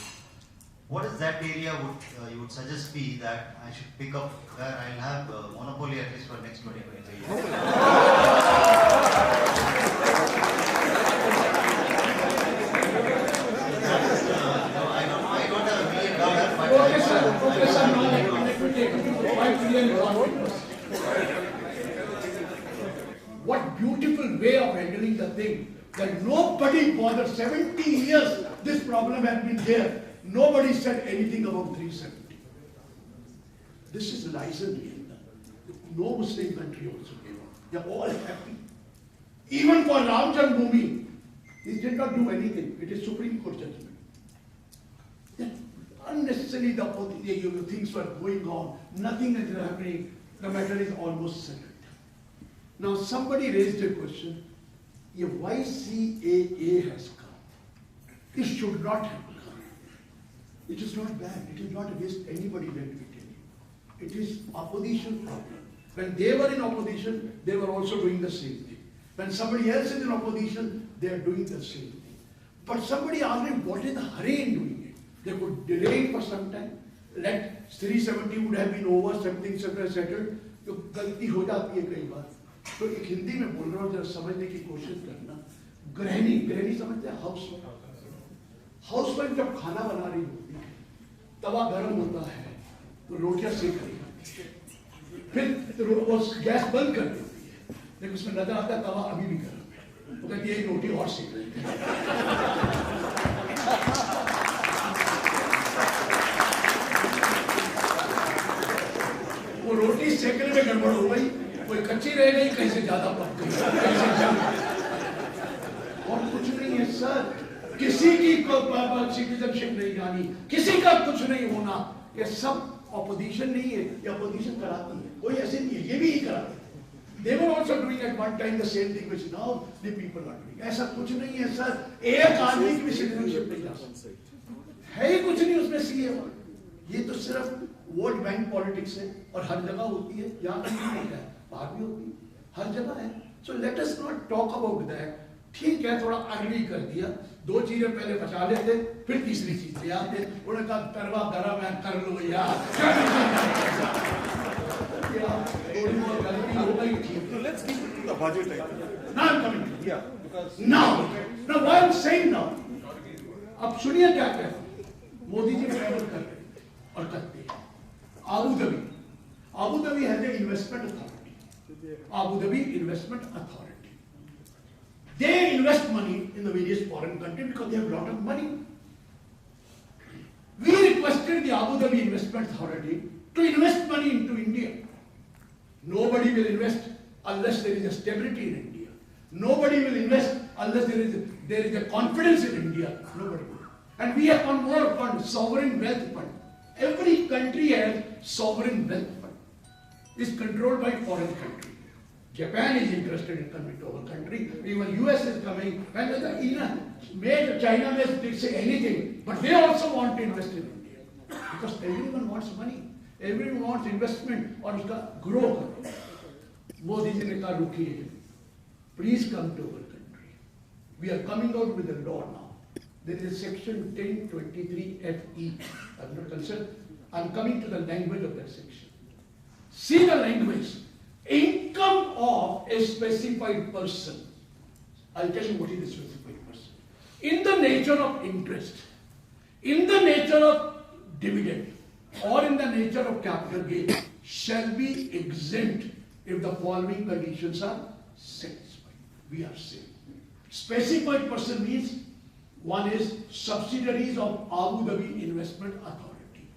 What is that area you would suggest me that I should pick up where I'll have monopoly at least for next 20-25 years? I don't have $1 million, but Okay, sir. Now let me take you to 5 trillion economy. What beautiful way of handling the thing that nobody bothered. 70 years this problem has been there. Nobody said anything about 370. This is license. No Muslim country also gave up. They are all happy. Even for Ram Janmabhoomi, he did not do anything. It is Supreme Court judgment. Unnecessarily the things were going on. Nothing is happening. The matter is almost settled. Now somebody raised a question. If YCAA has come, it should not have come. It is not bad. It is not against anybody, let me tell you. It is opposition problem. When they were in opposition, they were also doing the same thing. When somebody else is in opposition, they are doing the same thing. But somebody asked me, what is the hurry in doing it? They could delay it for some time. Let 370 would have been over, something settled. तो गलती हो जाती है कई बार. तो एक हिंदी में बोल रहा हूँ, जरा समझने की कोशिश करना. गृहिणी समझते हैं, हाउसवाइफ जब खाना बना रही होती है, तवा गर्म होता है तो रोटियां सेक रही होती है, फिर वो गैस बंद कर देती है, लेकिन उसमें नजर आता है तवा अभी भी गर्म है. वो कहती है एक रोटी और सेक रही है. वो रोटी सेकने में गड़बड़ हो गई, कोई कच्ची रह गई, कहीं से ज्यादा पक गई, कहीं से जम गई. और कुछ नहीं है सर. किसी की सिटीजनशिप नहीं जानी, किसी का कुछ नहीं होना. ये सब ऑपोजिशन नहीं है, ये ऑपोजिशन कराती है. कोई ऐसे नहीं है, ये भी ही कराते हैं. They were also doing at one time the same thing which now the people are doing. ऐसा कुछ नहीं है सर. एक आदमी की भी सिटीजनशिप नहीं जा सकती है ही कुछ नहीं उसमें सीए. ये तो सिर्फ वोट बैंक पॉलिटिक्स है और हर जगह होती है. यहाँ कहीं नहीं है, बाहर भी होती है, हर जगह है. So let us not talk about that. ठीक है, थोड़ा अर्ली कर दिया, 2 चीजें पहले बचा लेते, फिर तीसरी चीज ले आते. उन्होंने कहा करवा गरम है, कर लो यार. So let's keep it to the budget item. Now I'm coming to it. Yeah, because Now why I'm saying now. अब सुनिए क्या कहते हैं. मोदी जी ट्रैवल कर रहे हैं और करते हैं। Abu Dhabi has an investment authority. Abu Dhabi Investment Authority. They invest money in the various foreign countries because they have a lot of money. We requested the Abu Dhabi Investment Authority to invest money into India. Nobody will invest unless there is a stability in India. Nobody will invest unless there is a confidence in India. Nobody will. And we have one more fund, sovereign wealth fund. Every country has sovereign wealth fund. It's controlled by foreign country. Japan is interested in coming to our country. Even US is coming. And China may say anything, but they also want to invest in India. Because everyone wants money. Everyone wants investment और उसका grow करो. मोदी जी ने कहा रुकिए. Please come to our country. We are coming out with a law now. There is section 1023 FE. I'm not concerned. I'm coming to the language of that section. See the language. Income of a specified person. I'll tell you what is a specified person. In the nature of interest, in the nature of dividend, or in the nature of capital gain, shall be exempt if the following conditions are satisfied. We are saying. Specified person means one is subsidiaries of Abu Dhabi Investment Authority.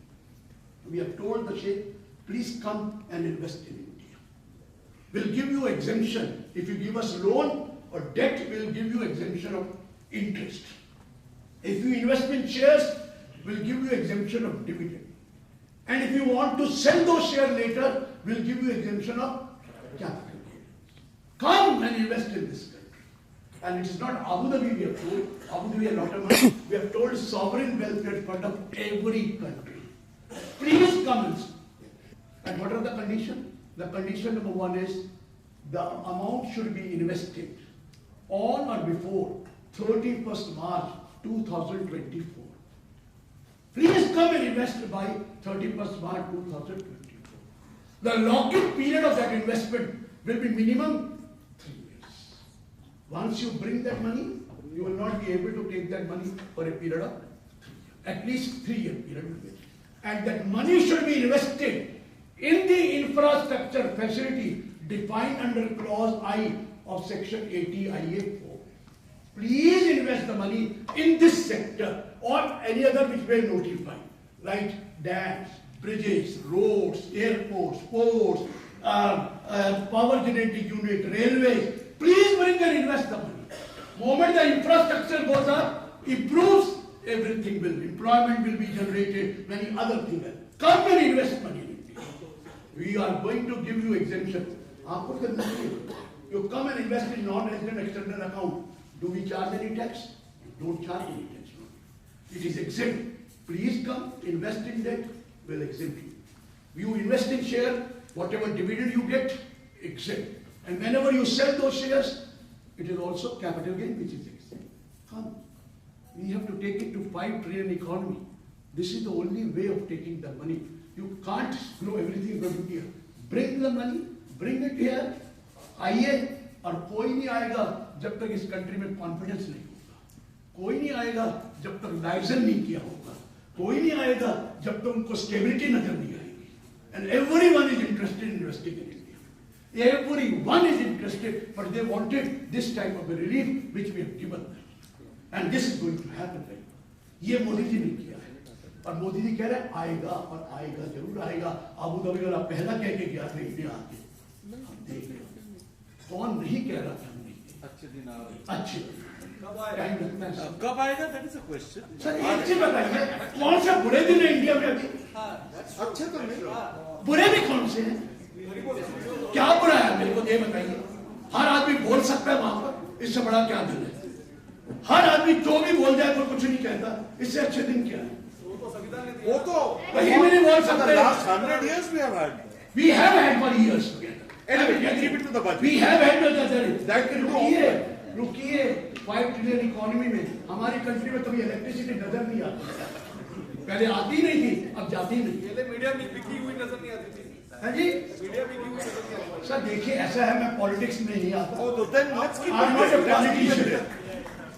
We have told the Sheikh, please come and invest in India. We'll give you exemption. If you give us loan or debt, we'll give you exemption of interest. If you invest in shares, we'll give you exemption of dividend. And if you want to sell those shares later, we'll give you exemption of capital gain. Come and invest in this country. And it is not Abu Dhabi we have told. Abu Dhabi has a lot of money. We have told sovereign welfare fund of every country. Please come and see. And what are the conditions? The condition number one is the amount should be invested on or before 31st March 2024. Please come and invest by 31st March 2024. The lock-in period of that investment will be minimum 3 years. Once you bring that money, you will not be able to take that money for a period of 3 years. At least 3-year period will be. And that money should be invested in the infrastructure facility defined under clause I of section 80 IA4. Please invest the money in this sector or any other which may notify, like dams, bridges, roads, airports, ports, power generating unit, railways. Please bring and invest the money. Moment the infrastructure goes up, improves, everything will, employment will be generated, many other things. Come and invest money in India. We are going to give you exemption. You come and invest in non-resident external account. Do we charge any tax? We don't charge any tax. It is exempt. Please come, invest in that, we'll exempt you. You invest in share, whatever dividend you get, exempt. And whenever you sell those shares, it is also capital gain which is exempt. Come. We have to take it to 5 trillion economy. This is the only way of taking the money. You can't grow everything from India. Bring the money, bring it here. आइए और कोई नहीं आएगा जब तक इस country में confidence नहीं होगा, कोई नहीं आएगा जब तक लाइसेंस नहीं किया होगा, कोई नहीं आएगा जब तक उनको स्टेबिलिटी नजर नहीं आएगी. And everyone is interested in investing in India. Everyone is interested, but they wanted this type of a relief which we have given them. And this is going to happen. ये मोदी जी ने किया है और मोदी जी कह रहे हैं आएगा और आएगा, जरूर आएगा. आबू धाबी वाला पहला कह के गया था इंडिया आके. हम देख रहे हैं कौन नहीं कह रहा था. अच्छे दिन आ रहे, अच्छे टाइम लगता है. कब आएगा? That is a question. Sir एक चीज बताइए, कौन से बुरे दिन है इंडिया में अभी? अच्छे तो नहीं, बुरे भी कौन से हैं? क्या बुरा है मेरे को ये बताइए. हर आदमी बोल सकता है वहां पर, इससे बड़ा क्या दिन है? हर आदमी जो भी बोल जाए कोई कुछ नहीं कहता, इससे अच्छे दिन क्या है? वो तो वही भी नहीं बोल सकते. Last 100 years we have had. We have had for years. Anyway, keep it to the budget. We have had that. रुकिए 5 ट्रिलियन इकोनॉमी में हमारी कंट्री में कभी इलेक्ट्रिसिटी नजर नहीं आती. पहले आती नहीं थी, अब जाती नहीं. पहले मीडिया में बिकी हुई नजर नहीं आती थी. हाँ जी, मीडिया बिकी हुई नजर नहीं आती. सर देखिए ऐसा है, मैं पॉलिटिक्स में नहीं आता. Oh, then let's keep I'm not a politician.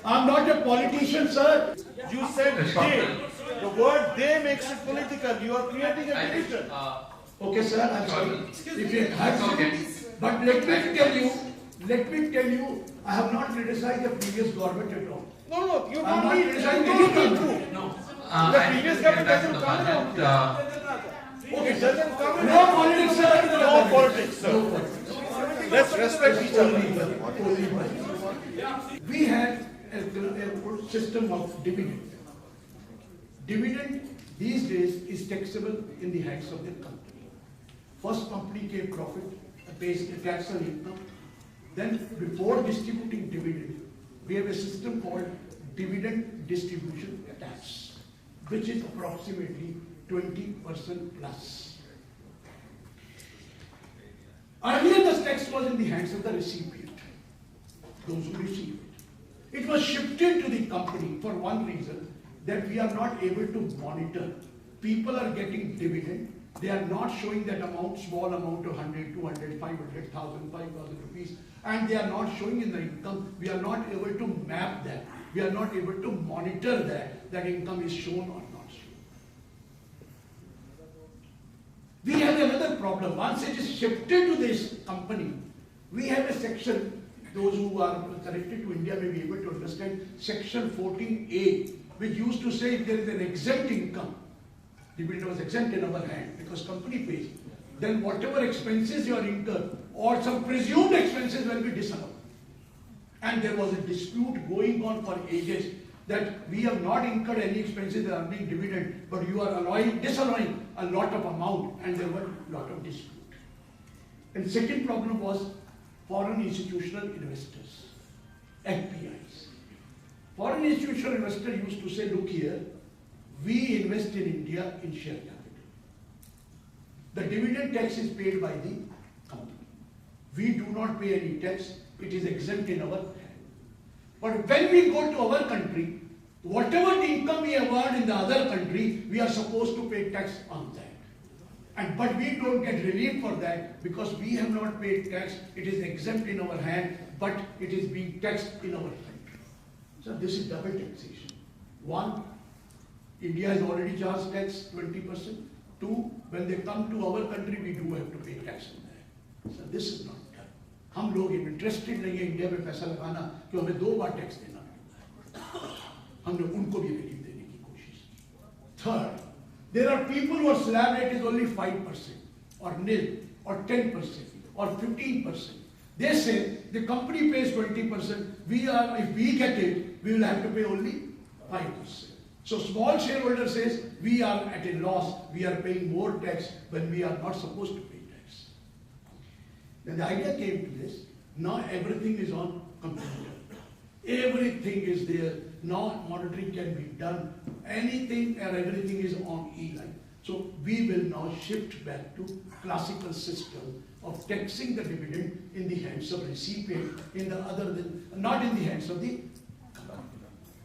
I'm not a politician, sir. You said they. The word they makes it political. You are creating a division. Okay, sir, I'm sorry. If you have to, but let me tell you, I have not criticized the previous government at all. No, you I'm not don't criticizing need anything. to. The previous government doesn't come out. Okay, It doesn't come in. no politics, sir. No politics, sir. No politics. Let's respect each other. We had a system of dividend. Dividend these days is taxable in the hands of the company. First company gave profit, pays the tax on income. Then before distributing dividend, we have a system called dividend distribution tax, which is approximately 20% plus. Earlier the tax was in the hands of the recipient, those who receive it. It was shifted to the company for one reason, that we are not able to monitor. People are getting dividend, they are not showing that amount, small amount of 100, 200, 500,000, 5,000 rupees, and they are not showing in the income. We are not able to map that. We are not able to monitor that income is shown or not shown. We have another problem. Once it is shifted to this company, we have a section, those who are connected to India may be able to understand, section 14A, which used to say if there is an exempt income, dividend was exempt in our hand because company pays, then whatever expenses you are incurred or some presumed expenses will be disallowed. And there was a dispute going on for ages that we have not incurred any expenses that are being dividend, but you are disallowing a lot of amount, and there were a lot of dispute. And second problem was foreign institutional investors, FPIs. Foreign institutional investor used to say, look here, we invest in India in share capital. The dividend tax is paid by the company. We do not pay any tax, it is exempt in our hand. But when we go to our country, whatever the income we have earned in the other country, we are supposed to pay tax on that. But we don't get relief for that because we have not paid tax, it is exempt in our hand, but it is being taxed in our country. So this is double taxation. One, India has already charged tax 20%. Two, when they come to our country, we do have to pay tax on that. So this is not done. हम लोग interested नहीं है India में पैसा लगाना कि हमें 2 बार tax देना पड़ता है. हमने उनको भी रिलीफ देने की कोशिश की. Third, there are people whose slab rate is only 5% or nil or 10% or 15%. They say the company pays 20%. If we get it, we will have to pay only 5%. So small shareholder says we are at a loss. We are paying more tax when we are not supposed to pay tax. Then the idea came to this. Now everything is on computer. Everything is there. Now monitoring can be done. Anything and everything is on e-line. So we will now shift back to classical system of taxing the dividend in the hands of recipient, not in the hands of the company.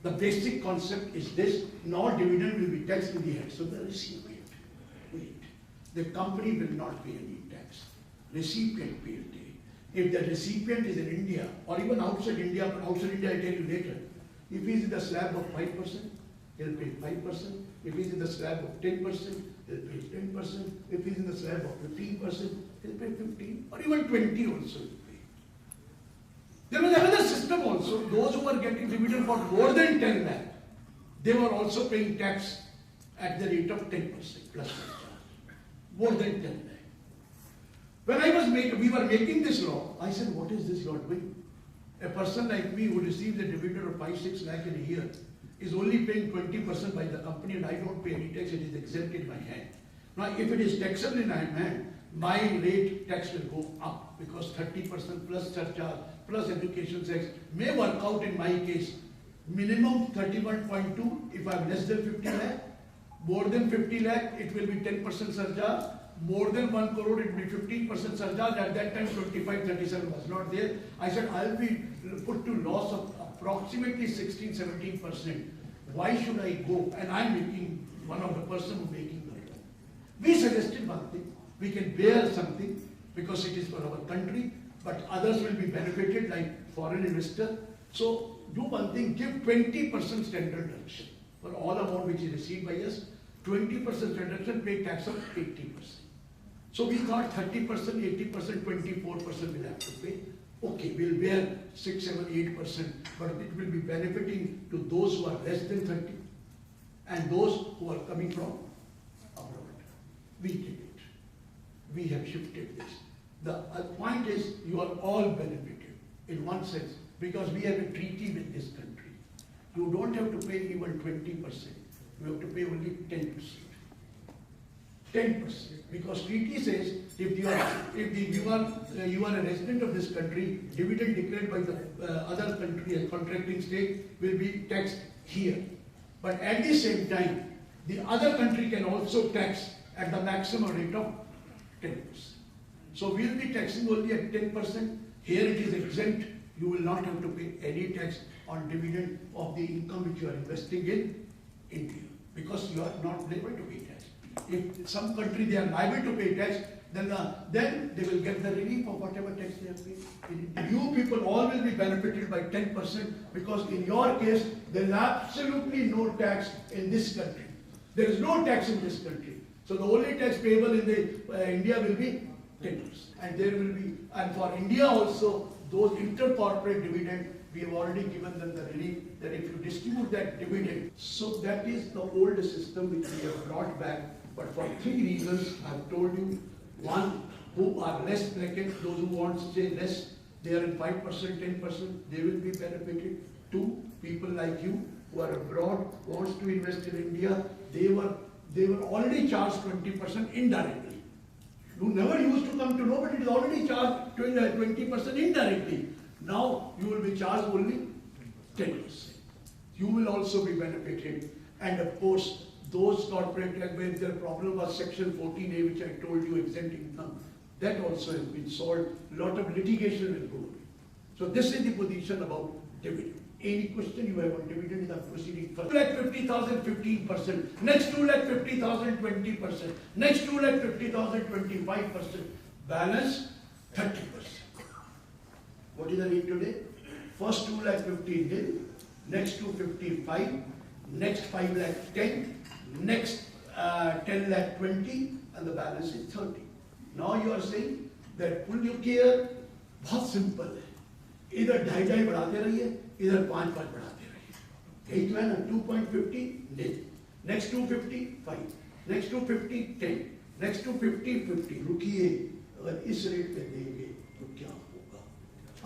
The basic concept is this: now dividend will be taxed in the hands of the recipient. Wait, the company will not pay any tax. Recipient pays. If the recipient is in India or even outside India, but outside India I tell you later, if he is in the slab of 5%, he'll pay 5%. If he is in the slab of 10%, he'll pay 10%. If he is in the slab of 15%, he'll pay 15%, or even 20% also he'll pay. There was another system also. Those who were getting dividend for more than 10 lakh, they were also paying tax at the rate of 10% plus charge. More than 10 lakh. When we were making this law, I said, what is this you are doing? A person like me who receives a dividend of 5-6 lakh in a year is only paying 20% by the company, and I don't pay any tax, it is exempt in my hand. Now if it is taxable in my hand, my rate tax will go up because 30% plus surcharge plus education tax may work out in my case. Minimum 31.2 if I am less than 50 lakh, more than 50 lakh it will be 10% surcharge, more than 1 crore it will be 15% surcharge. At that time 25-37 was not there. I said I will be put to loss of approximately 16-17%. Why should I go? And I am making one of the person who making the law. We suggested one thing, we can bear something because it is for our country, but others will be benefited like foreign investor. So do one thing, give 20% standard deduction for all amount which is received by us, 20% deduction, pay tax of 80%. So we thought 30%, 80%, 24% will have to pay. Okay, we'll bear 6, 7, 8%, but it will be benefiting to those who are less than 30 and those who are coming from abroad. We did it. We have shifted this. The point is, you are all benefited in one sense, because we have a treaty with this country. You don't have to pay even 20%. You have to pay only 10%. 10%, because treaty says if you are a resident of this country, dividend declared by the other country as contracting state will be taxed here. But at the same time, the other country can also tax at the maximum rate of 10%. So we will be taxing only at 10%. Here it is exempt. You will not have to pay any tax on dividend of the income which you are investing in India, because you are not able to pay tax. If some country they are liable to pay tax, then they will get the relief of whatever tax they have paid. You people all will be benefited by 10%, because in your case there is absolutely no tax in this country. There is no tax in this country. So the only tax payable in the India will be 10%. And there will be, and for India also, those intercorporate dividend, we have already given them the relief that if you distribute that dividend. So that is the old system which we have brought back. But for 3 reasons, I have told you. One, who are less bracket, those who want to say less, they are in 5%, 10%, they will be benefited. 2, people like you who are abroad, wants to invest in India, they were already charged 20% indirectly. You never used to come to know, but it is already charged 20% indirectly. Now you will be charged only 10%. You will also be benefited. And of course, those corporate tax where their problem was Section 14A, which I told you, exempt income, that also has been solved. A lot of litigation will go away. So this is the position about dividend. Any question you have on dividend in the proceeding? First 2,50,000, 15%. Next 2,50,000, 20%. Next 2,50,000, 25%. Balance 30%. What is the rate today? First 2,50,000 nil. Next 255. Next 5,10,000. Next 10,20,000, and the balance is 30. Now you are saying that pull your care, बहुत simple है. इधर 2.5 बढ़ाते रहिए, इधर 5 बढ़ाते रहिए. यही तो है ना. 2.50 nil. Next 250 5. Next 250 10. Next 250 50. रुकिए, अगर इस रेट पे देंगे तो क्या होगा?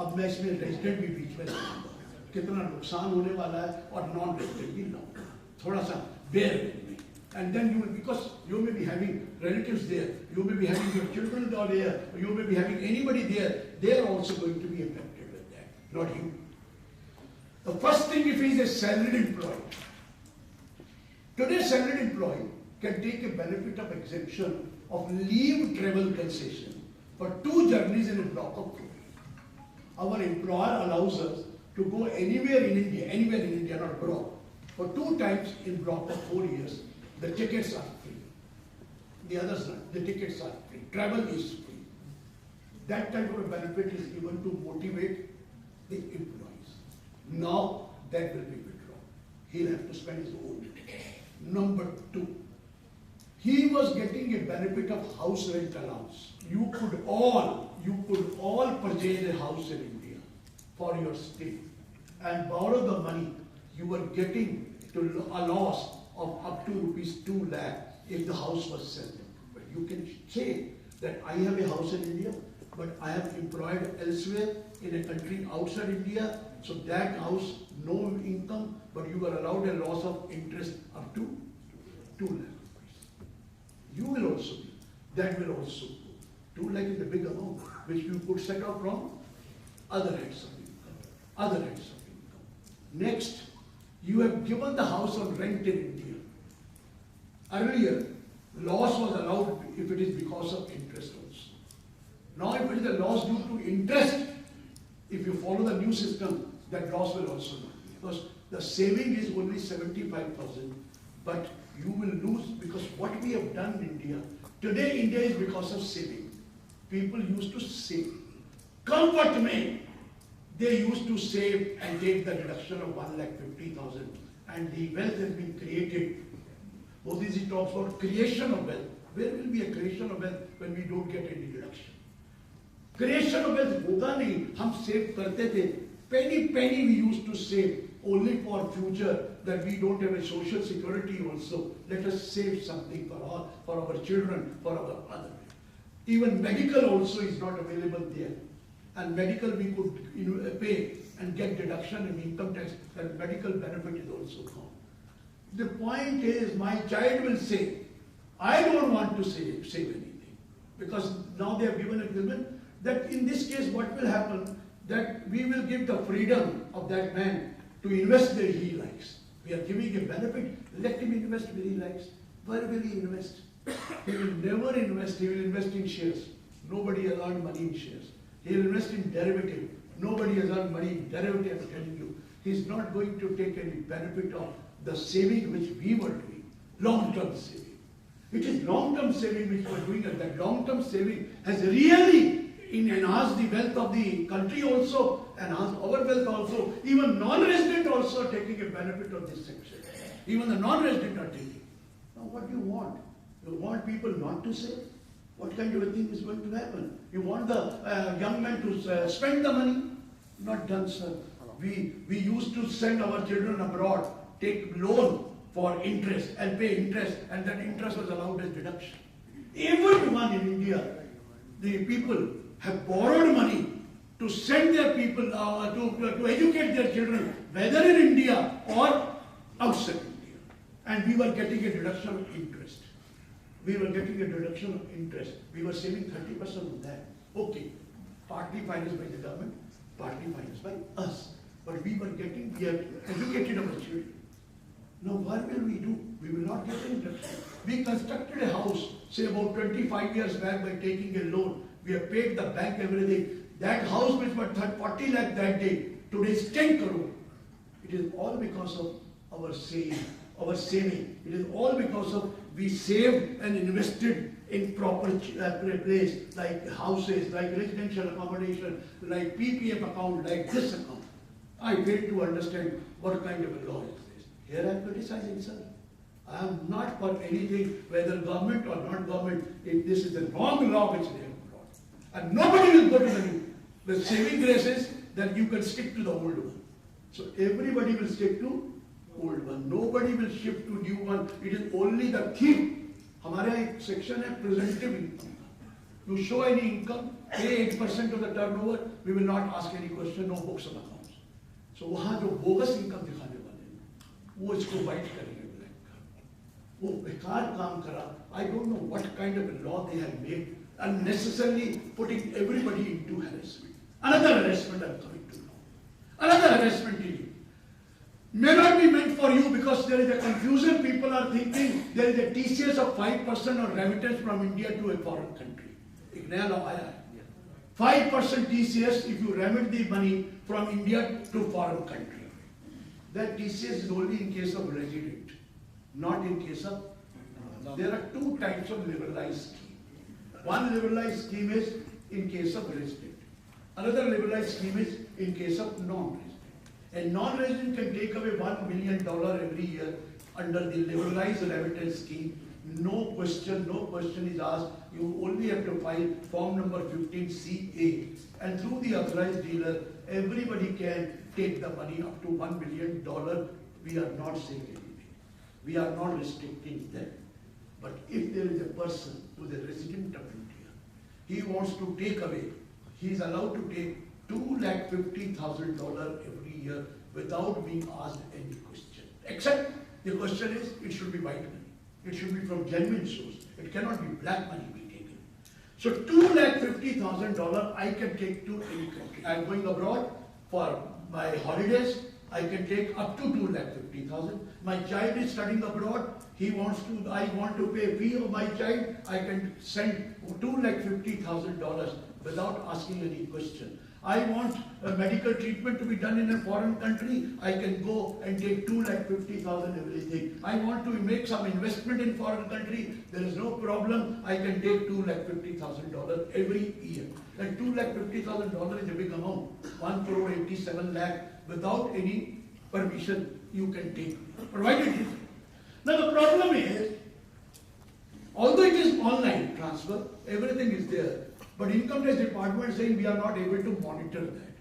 अब मैं इसमें रेजिडेंट भी बीच में लाऊंगा. कितना नुकसान होने वाला है और नॉन रेजिडेंट भी लाऊंगा. थोड़ा सा bear with me. And then you will, because you may be having relatives there, you may be having your children there, you may be having anybody there, they are also going to be affected with that, not you. The first thing, if he is a salaried employee, today's salaried employee can take a benefit of exemption of leave travel concession for 2 journeys in a block of 4. Our employer allows us to go anywhere in India, not abroad, for 2 times in block of 4 years. The tickets are free. The others not. The tickets are free. Travel is free. That type of a benefit is given to motivate the employees. Now that will be withdrawn. He'll have to spend his own. Number 2, he was getting a benefit of house rent allowance. You could all purchase a house in India for your stay and borrow the money. You were getting to a loss of up to rupees 2 lakh if the house was sold. But you can say that I have a house in India, but I have employed elsewhere in a country outside India, so that house, no income, but you are allowed a loss of interest up to 2 lakh rupees. You will also be, that will also go. 2 lakh is a big amount, which you could set off from other heads of income. Next, you have given the house on rent in India. Earlier, loss was allowed if it is because of interest also. Now if it is a loss due to interest, if you follow the new system, that loss will also not be. Because the saving is only 75,000, but you will lose, because what we have done in India, today India is because of saving. People used to save. Comfort me. They used to save and take the deduction of 1,50,000, and the wealth has been created. Modi talks about creation of wealth. Where will be a creation of wealth when we don't get any deduction? Creation of wealth होगा नहीं. हम save करते थे. Penny we used to save only for future, that we don't have a social security also. Let us save something for our children, for our other. Even medical also is not available there. And medical we could pay and get deduction in income tax, and medical benefit is also gone. The point is, my child will say, I don't want to save anything. Because now they have given agreement that in this case what will happen, that we will give the freedom of that man to invest where he likes. We are giving a benefit, let him invest where he likes. Where will he invest? He will never invest, he will invest in shares. Nobody has earned money in shares. He will invest in derivative. Nobody has earned money in derivative, I'm telling you. He is not going to take any benefit of the saving which we were doing, long-term saving. It is long-term saving which we are doing, and that long-term saving has really enhanced the wealth of the country also, enhanced our wealth also. Even non-resident also are taking a benefit of this section. Even the non-resident are taking. Now what do you want? You want people not to save? What kind of a thing is going to happen? You want the young men to spend the money? Not done, sir. We used to send our children abroad, take loan for interest and pay interest, and that interest was allowed as deduction. Everyone in India, the people have borrowed money to send their people, to educate their children, whether in India or outside India. And we were getting a deduction of interest. We were getting a deduction of interest. We were saving 30% of that. Okay, partly financed by the government, partly financed by us. But we have educated our children. Now what will we do? We will not get any deduction. We constructed a house, say about 25 years back, by taking a loan. We have paid the bank everything. That house which was 40 lakh that day, today is 10 crore. It is all because of our saving. It is all because of we saved and invested in proper place, like houses, like residential accommodation, like PPF account, like this account. I fail to understand what kind of a law is this. Here I am criticizing, sir. I am not for anything, whether government or not government, if this is the wrong law which they have brought. And nobody will go to the new. The saving grace is that you can stick to the old one. So everybody will stick to old one. Nobody will shift to new one. It is only the thief. हमारे एक section है presumptive income. You show any income, pay 8% of the turnover, we will not ask any question, no books of accounts. So वहाँ जो bogus income दिखाने वाले हैं, वो इसको white करेंगे black का. वो बेकार काम करा. I don't know what kind of a law they have made, unnecessarily putting everybody into harassment. Another harassment I'm coming to now. Another harassment in you. May not be meant for you because there is a confusion. People are thinking there is a TCS of 5% on remittance from India to a foreign country. एक नया law आया है. 5% TCS if you remit the money from India to foreign country. That TCS is only in case of resident, not in case of. There are two types of liberalized scheme. One liberalized scheme is in case of resident. Another liberalized scheme is in case of non-resident. A non-resident can take away $1 million every year under the liberalized remittance scheme. No question is asked. You only have to file form number 15CA. And through the authorized dealer, everybody can take the money up to $1 million. We are not saying anything. We are not restricting them. But if there is a person who is a resident of India, he wants to take away, he is allowed to take $250,000 every year without being asked any question. Except the question is, it should be white money. It should be from genuine source. It cannot be black money be taken. So $250,000 I can take to any country. I am going abroad for my holidays. I can take up to $250,000. My child is studying abroad. I want to pay fee of my child. I can send $250,000 without asking any question. I want a medical treatment to be done in a foreign country, I can go and take 2,50,000 everything. I want to make some investment in foreign country, there is no problem, I can take $250,000 every year. And $250,000 is a big amount, 1,87 lakh without any permission you can take, provided it. Now the problem is, although it is online transfer, everything is there, but Income Tax Department is saying we are not able to monitor that.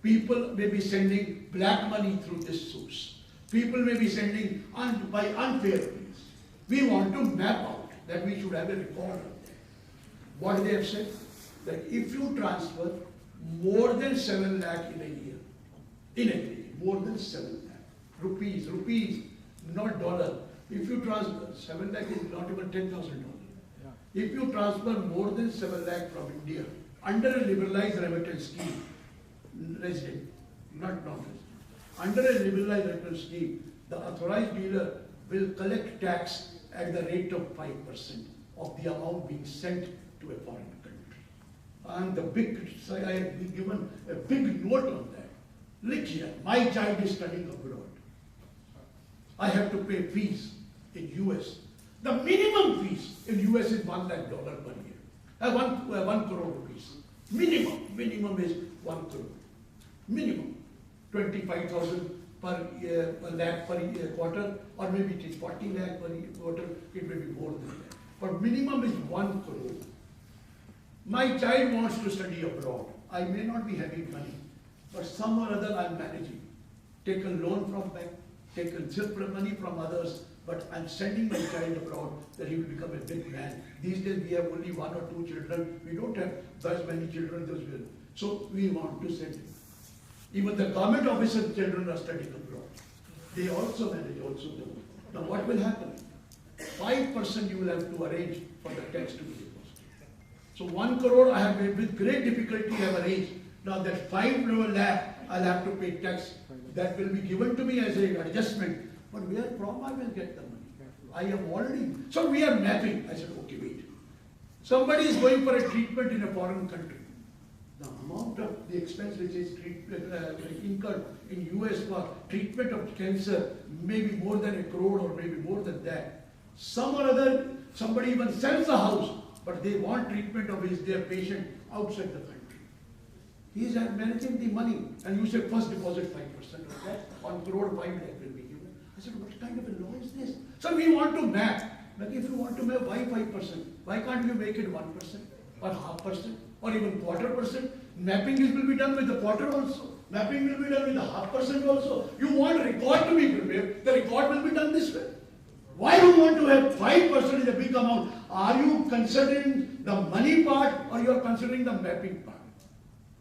People may be sending black money through this source. People may be sending by unfair means. We want to map out that we should have a record of that. What they have said, that if you transfer more than 7 lakh in a year, in a year, more than 7 lakh, rupees, not dollar. If you transfer, 7 lakh is not even $10,000. If you transfer more than 7 lakh from India, under a liberalized remittance scheme, resident, not non-resident, under a liberalized remittance scheme, the authorized dealer will collect tax at the rate of 5% of the amount being sent to a foreign country. And the big, I have been given a big note on that. Look here, my child is studying abroad. I have to pay fees in US. The minimum fees in US is $1 lakh per year. 1 crore rupees. Minimum is 1 crore. Minimum. 25,000 per lakh per year, quarter, or maybe it is 40 lakh per quarter, it may be more than that. But minimum is 1 crore. My child wants to study abroad. I may not be having money, but some or other I am managing. Take a loan from bank, take a money from others, but I'm sending my child abroad that he will become a big man. These days we have only 1 or 2 children. We don't have as many children as well. So we want to send him. Even the government officer children are studying abroad. They also manage also. Now what will happen? 5% you will have to arrange for the tax to be deposited. So 1 crore I have with great difficulty have arranged. Now that 5 lakh I'll have to pay tax. That will be given to me as an adjustment. But where from I will get the money? I am already, so we are mapping. I said, okay, wait. Somebody is going for a treatment in a foreign country. The amount of the expense which is incurred in US for treatment of cancer may be more than 1 crore or maybe more than that. Some or other, somebody even sells a house, but they want treatment of their patient outside the country. He is managing the money, and you say first deposit 5% of that, 1 crore 5 lakh will be given. I said, what kind of a law is this? So we want to map. Like if you want to map, why 5%? Why can't you make it 1% or 0.5% or even 1/4%? Mapping will be done with the quarter also. Mapping will be done with the 0.5% also. You want record to be prepared, the record will be done this way. Why do you want to have 5% is a big amount? Are you considering the money part or you are considering the mapping part?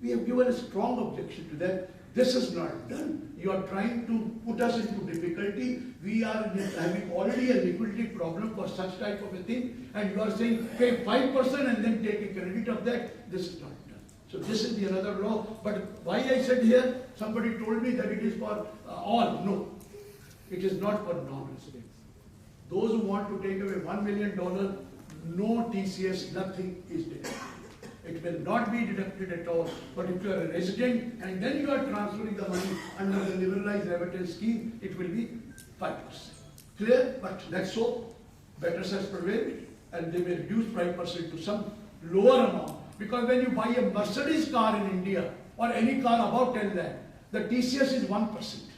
We have given a strong objection to that. This is not done. You are trying to put us into difficulty. We are having already a liquidity problem for such type of a thing, and you are saying pay 5% and then take a credit of that. This is not done. So this is the another law. But why I said here, somebody told me that it is for all. No, it is not for non-residents. Those who want to take away $1 million, no TCS, nothing is deducted. It will not be deducted at all. But if you are a resident and then you are transferring the money under the liberalized remittance scheme, it will be 5%. Clear? But let's hope better has prevailed and they may reduce 5% to some lower amount. Because when you buy a Mercedes car in India or any car above 10 lakh, the TCS is 1%.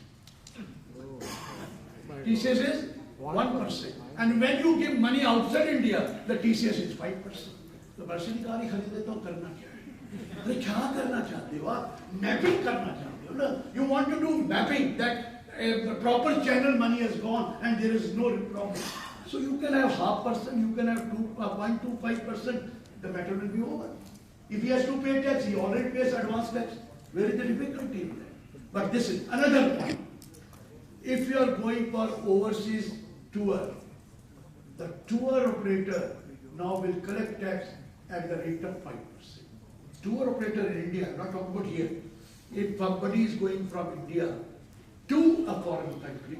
TCS is 1%. And when you give money outside India, the TCS is 5%. तो Mercedes car ही खरीदे तो करना क्या है? अरे क्या करना चाहते हो आप? मैपिंग करना चाहते हो ना? You want to do mapping that a proper channel money has gone and there is no problem. So you can have 0.5%, you can have 0.25%. The matter will be over. If he has to pay tax, he already pays advance tax. Where is the difficulty in that? But this is another point. If you are going for overseas tour, the tour operator now will collect tax at the rate of 5%. Tour operator in India, I'm not talking about here. If somebody is going from India to a foreign country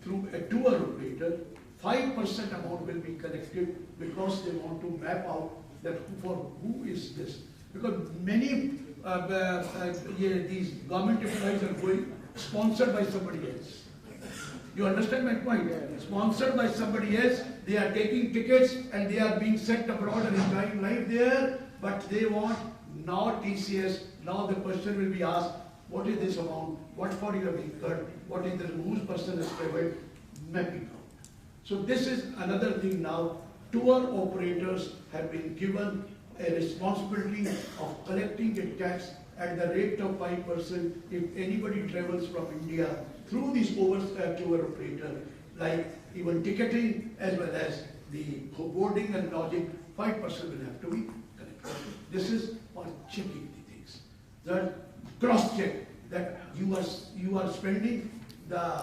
through a tour operator, 5% amount will be collected because they want to map out that for who is this. Because many these government employees are going sponsored by somebody else. You understand my point? Sponsored by somebody else, they are taking tickets and they are being sent abroad and enjoying life there, but they want now TCS, now the question will be asked, what is this amount, what for you have incurred, what is the, whose person has traveled, mapping out. So this is another thing now, tour operators have been given a responsibility of collecting a tax at the rate of 5% if anybody travels from India through this tour operator, like even ticketing as well as the boarding and lodging, 5% will have to be collected. This is for checking the things. The cross-check that you are spending the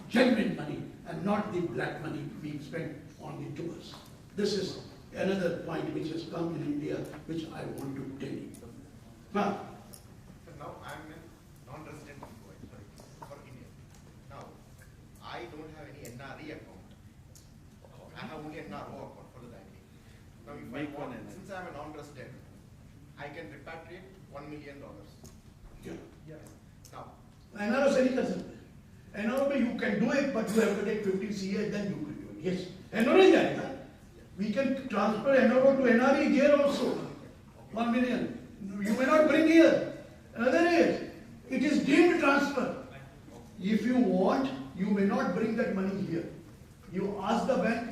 genuine money and not the black money being spent on the tours. This is another point which has come in India, which I want to tell you. Now I'm a non-resident in Kuwait, for India. Now, I don't have any NRE account. I have only NRO account for the time being. Now, if I want, since I'm a non-resident, I can repatriate $1 million. Yeah. Yes. Now, NRO se nahi kar sakte. NRO mein you can do it, but you have to take 50 CA, then you can do it. Yes. NRO hi jayega. We can transfer NRO to NRE here also. 1 million. You may not bring here. Another is, it is deemed transfer. If you want, you may not bring that money here. You ask the bank,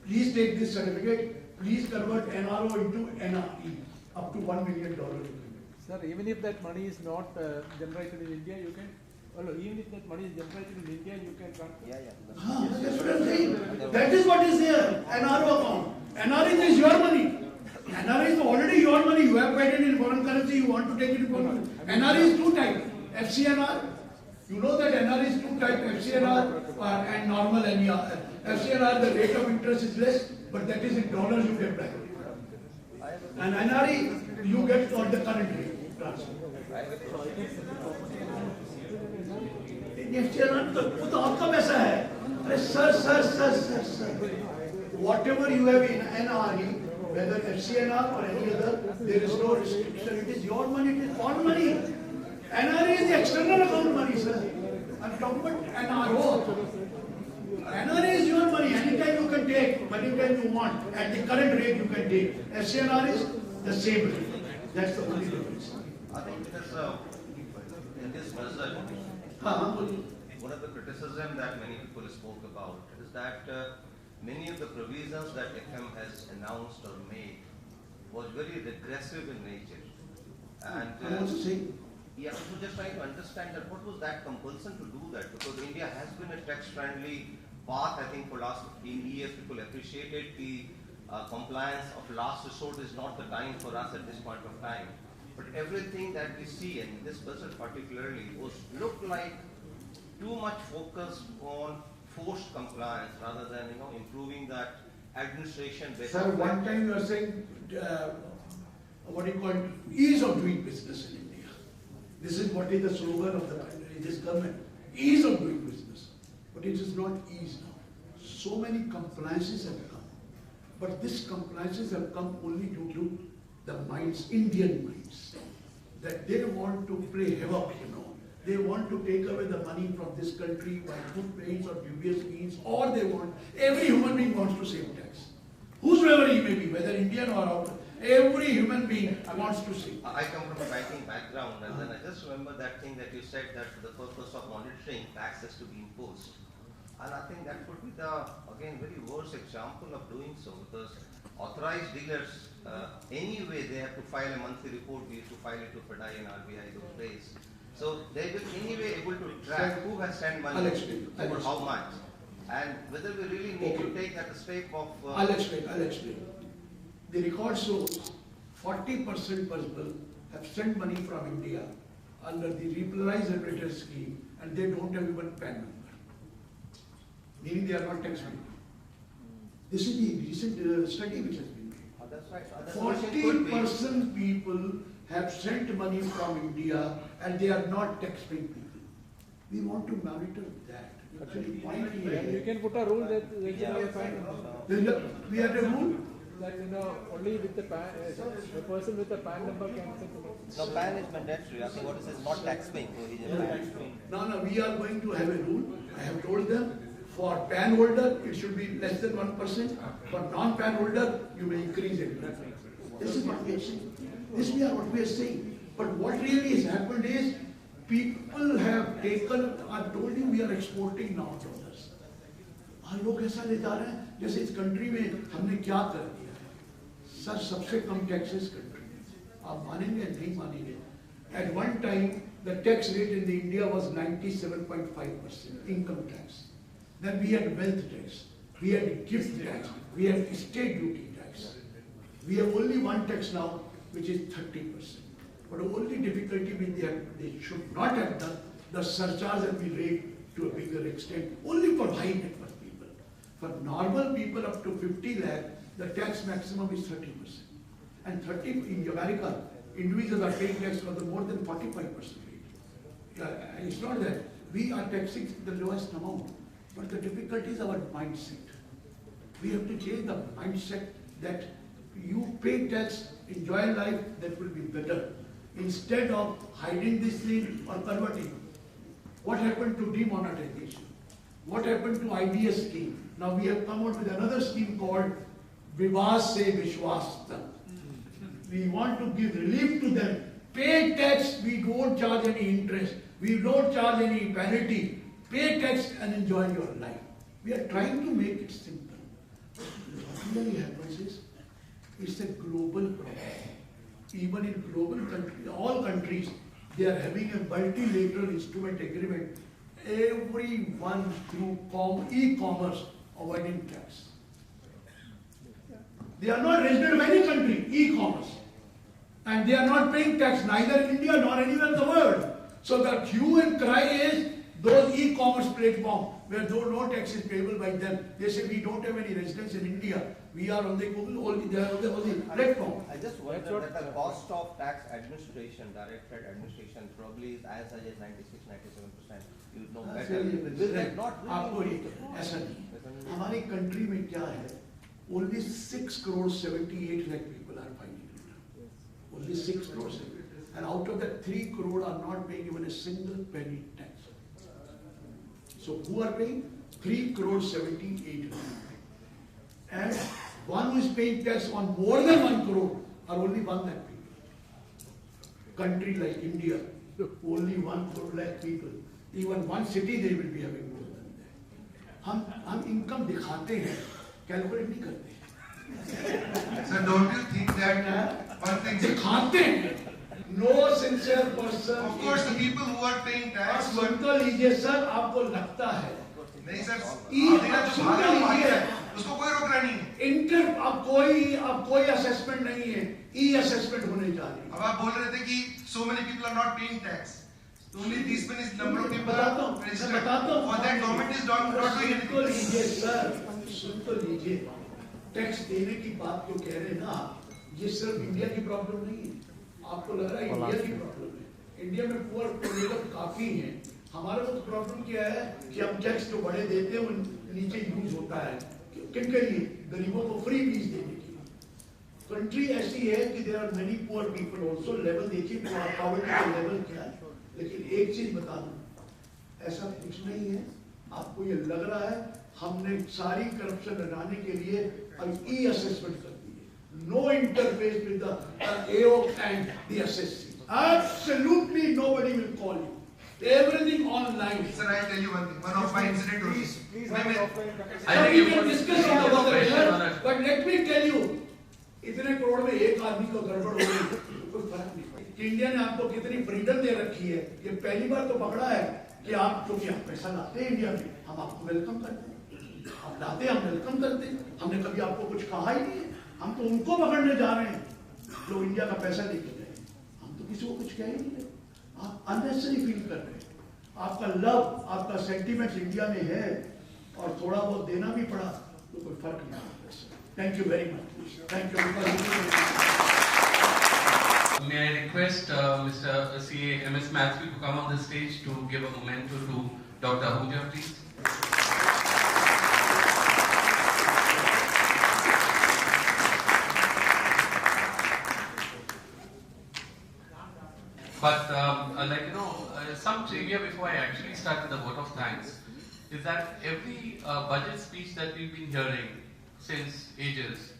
please take this certificate, please convert NRO into NRE, up to $1 million. Sir, even if that money is not generated in India, you can, even if that money is generated in India, you can transfer. That's what I'm saying. That is what is there, NRO account. NRE is your money. NRE is already your money. You have paid it in foreign currency, you want to take it in foreign currency. NRE is two types, FCNR. You know that NRE is two types, FCNR and normal NER. FCNR, the rate of interest is less, but that is in dollars you get back. And NRE, you get on the current rate transfer. FCNR, तो आपका पैसा है. अरे sir. Whatever you have in NRE, whether FCNR or any other, there is no restriction. It is your money, it is foreign money. NRE is the external account money, sir. I'm talking about NRO. NRE is your money. Anytime you can take, anytime you want. At the current rate you can take. FCNR is the same rate. That's the only difference. I think it is in this result, one of the criticism that many people spoke about is that many of the provisions that FM has announced or made was very regressive in nature. And yeah, so just trying to understand that what was that compulsion to do that, because India has been a tax-friendly path, I think, for last 15 years. People appreciated the compliance of last resort is not the time for us at this point of time. But everything that we see, and this budget particularly, looked like too much focus on forced compliance rather than improving that administration. Sir, one time you are saying what do you call it, ease of doing business in India. This is what is the slogan of the country, this government, ease of doing business. But it is not ease now. So many compliances have come, but these compliances have come only due to the minds, Indian minds, that they want to play havoc, They want to take away the money from this country by good means or dubious means, or they want, every human being wants to save tax. Whosoever he may be, whether Indian or out, every human being wants to save. I come from a banking background, and then I just remember that thing that you said, that for the purpose of monitoring, tax has to be imposed. And I think that could be the, again, very worst example of doing so, because authorized dealers, anyway, they have to file a monthly report. We used to file it to FDI and RBI those days. So they will anyway able to track who has sent money for how much, and whether we really need to take that step of. I'll explain. The record shows 40% people have sent money from India under the regularized remittance scheme, and they don't have even PAN number, meaning they are not tax people. This is the recent study which has been made. That's right. 40% people have sent money from India and they are not tax-paying people. We want to monitor that. You can put a rule that they have a fine. We have a rule. that only with the PAN, a person with a PAN number can set the money? No, PAN is mandatory. I think what it says not tax paying. So he is tax paying. No, we are going to have a rule. I have told them for PAN holder it should be less than 1%. For non-PAN holder you may increase it. This is what we are saying. This is what we are saying. But what really has happened is people have taken. I told you we are exporting now dollars. हम लोग ऐसा ले जा रहे हैं जैसे इस country में हमने क्या कर दिया है. सर सबसे कम टैक्सेस कंट्री में. आप मानेंगे नहीं मानेंगे. At one time the tax rate in India was 97.5% income tax. Then we had wealth tax, we had gift tax, we had estate duty tax. We have only one tax now, which is 30%. But the only difficulty they should not have done, the surcharge have been raised to a bigger extent, only for high net worth people. For normal people up to 50 lakh, the tax maximum is 30%. And 30 in America, individuals are paying tax for the more than 45% rate. It's not that we are taxing the lowest amount, but the difficulty is our mindset. We have to change the mindset that you pay tax, enjoy life, that will be better. Instead of hiding this thing or converting. What happened to demonetization? What happened to IDS scheme? Now we have come out with another scheme called Vivad Se Vishwas Tak. We want to give relief to them. Pay tax, we don't charge any interest. We don't charge any penalty. Pay tax and enjoy your life. We are trying to make it simple. What really happens is, it's a global problem. Even in global countries, all countries, they are having a multilateral instrument agreement. Everyone through e-commerce avoiding tax. They are not resident of any country, e-commerce. And they are not paying tax neither in India nor anywhere in the world. So the hue and cry is those e-commerce platforms where no tax is payable by them. They say we don't have any residence in India. We are on the Google, only they are on the platform. I just wonder that the cost of tax administration, direct administration, probably is as high as 96-97%. You know better. Will that not आपको ऐसा नहीं. हमारी country में क्या है? Only 6 crore 78 lakh people are filing it. Only 6 crore, and out of that 3 crore are not paying even a single penny tax. So who are paying? 3 crore 78 lakh. And one who is paying tax on more than 1 crore are only 1 lakh people. Country like India, only 1 crore lakh people. Even one city they will be having more than that. हम income दिखाते हैं, calculate नहीं करते. So don't you think that one thing दिखाते हैं? No sincere person. Of course, the people who are paying tax. आप सुन तो लीजिए सर, आपको लगता है. नहीं सर, सुन तो लीजिए. उसको कोई रोक रहा नहीं है. अब कोई assessment नहीं है. E-assessment होने जा रही है. अब आप बोल रहे थे कि so many people are not paying tax. Only this many number of people are registered. For that government is not doing anything. सुन तो लीजिए सर, सुन तो लीजिए. टैक्स देने की बात क्यों कह रहे हैं ना? ये सिर्फ इंडिया की प्रॉब्लम नहीं है. आपको लग रहा है इंडिया की प्रॉब्लम है. इंडिया में पुअर लेवल काफी है. हमारे को प्रॉब्लम क्या है कि हम टैक्स जो बड़े देते हैं वो नीचे यूज होता है. किन के लिए? गरीबों को फ्री फीस देने के लिए. कंट्री ऐसी है कि there are many poor people also. Level देखिए पॉवर्टी का लेवल क्या है. लेकिन एक चीज बता दूं, ऐसा कुछ नहीं है. आपको ये लग रहा है हमने सारी करप्शन हटाने के लिए ई-असेसमेंट कर दी है. No interface with the AO and the assessee. Absolutely nobody will call you. Everything online. Sir, I'll tell you one thing. One of my incident was. Sir, we can discuss on the other, but let me tell you, इतने करोड़ में एक आदमी को गड़बड़ हो गई, कोई फर्क नहीं पड़ता. इंडिया ने आपको कितनी फ्रीडम दे रखी है. ये पहली बार तो पकड़ा है कि आप क्योंकि आप पैसा लाते हैं इंडिया में, हम आपको वेलकम करते हैं. आप लाते हैं, हम वेलकम करते हैं. हमने कभी आपको कुछ कहा ही नहीं है. हम तो उनको पकड़ने जा रहे हैं जो इंडिया का पैसा लेके गए. हम तो किसी को कुछ कह ही नहीं रहे. आप अननेसेसरी फील कर रहे हैं. आपका लव, आपका सेंटीमेंट इंडिया में है और थोड़ा बहुत देना भी पड़ा तो कोई फर्क नहीं पड़ता. Thank you very much. Thank you. May I request Mr. CA MS Matthew to come on the stage to give a memento to Dr. Ahuja, please. some trivia before I actually start with the vote of thanks. Is that every budget speech that we've been hearing since ages,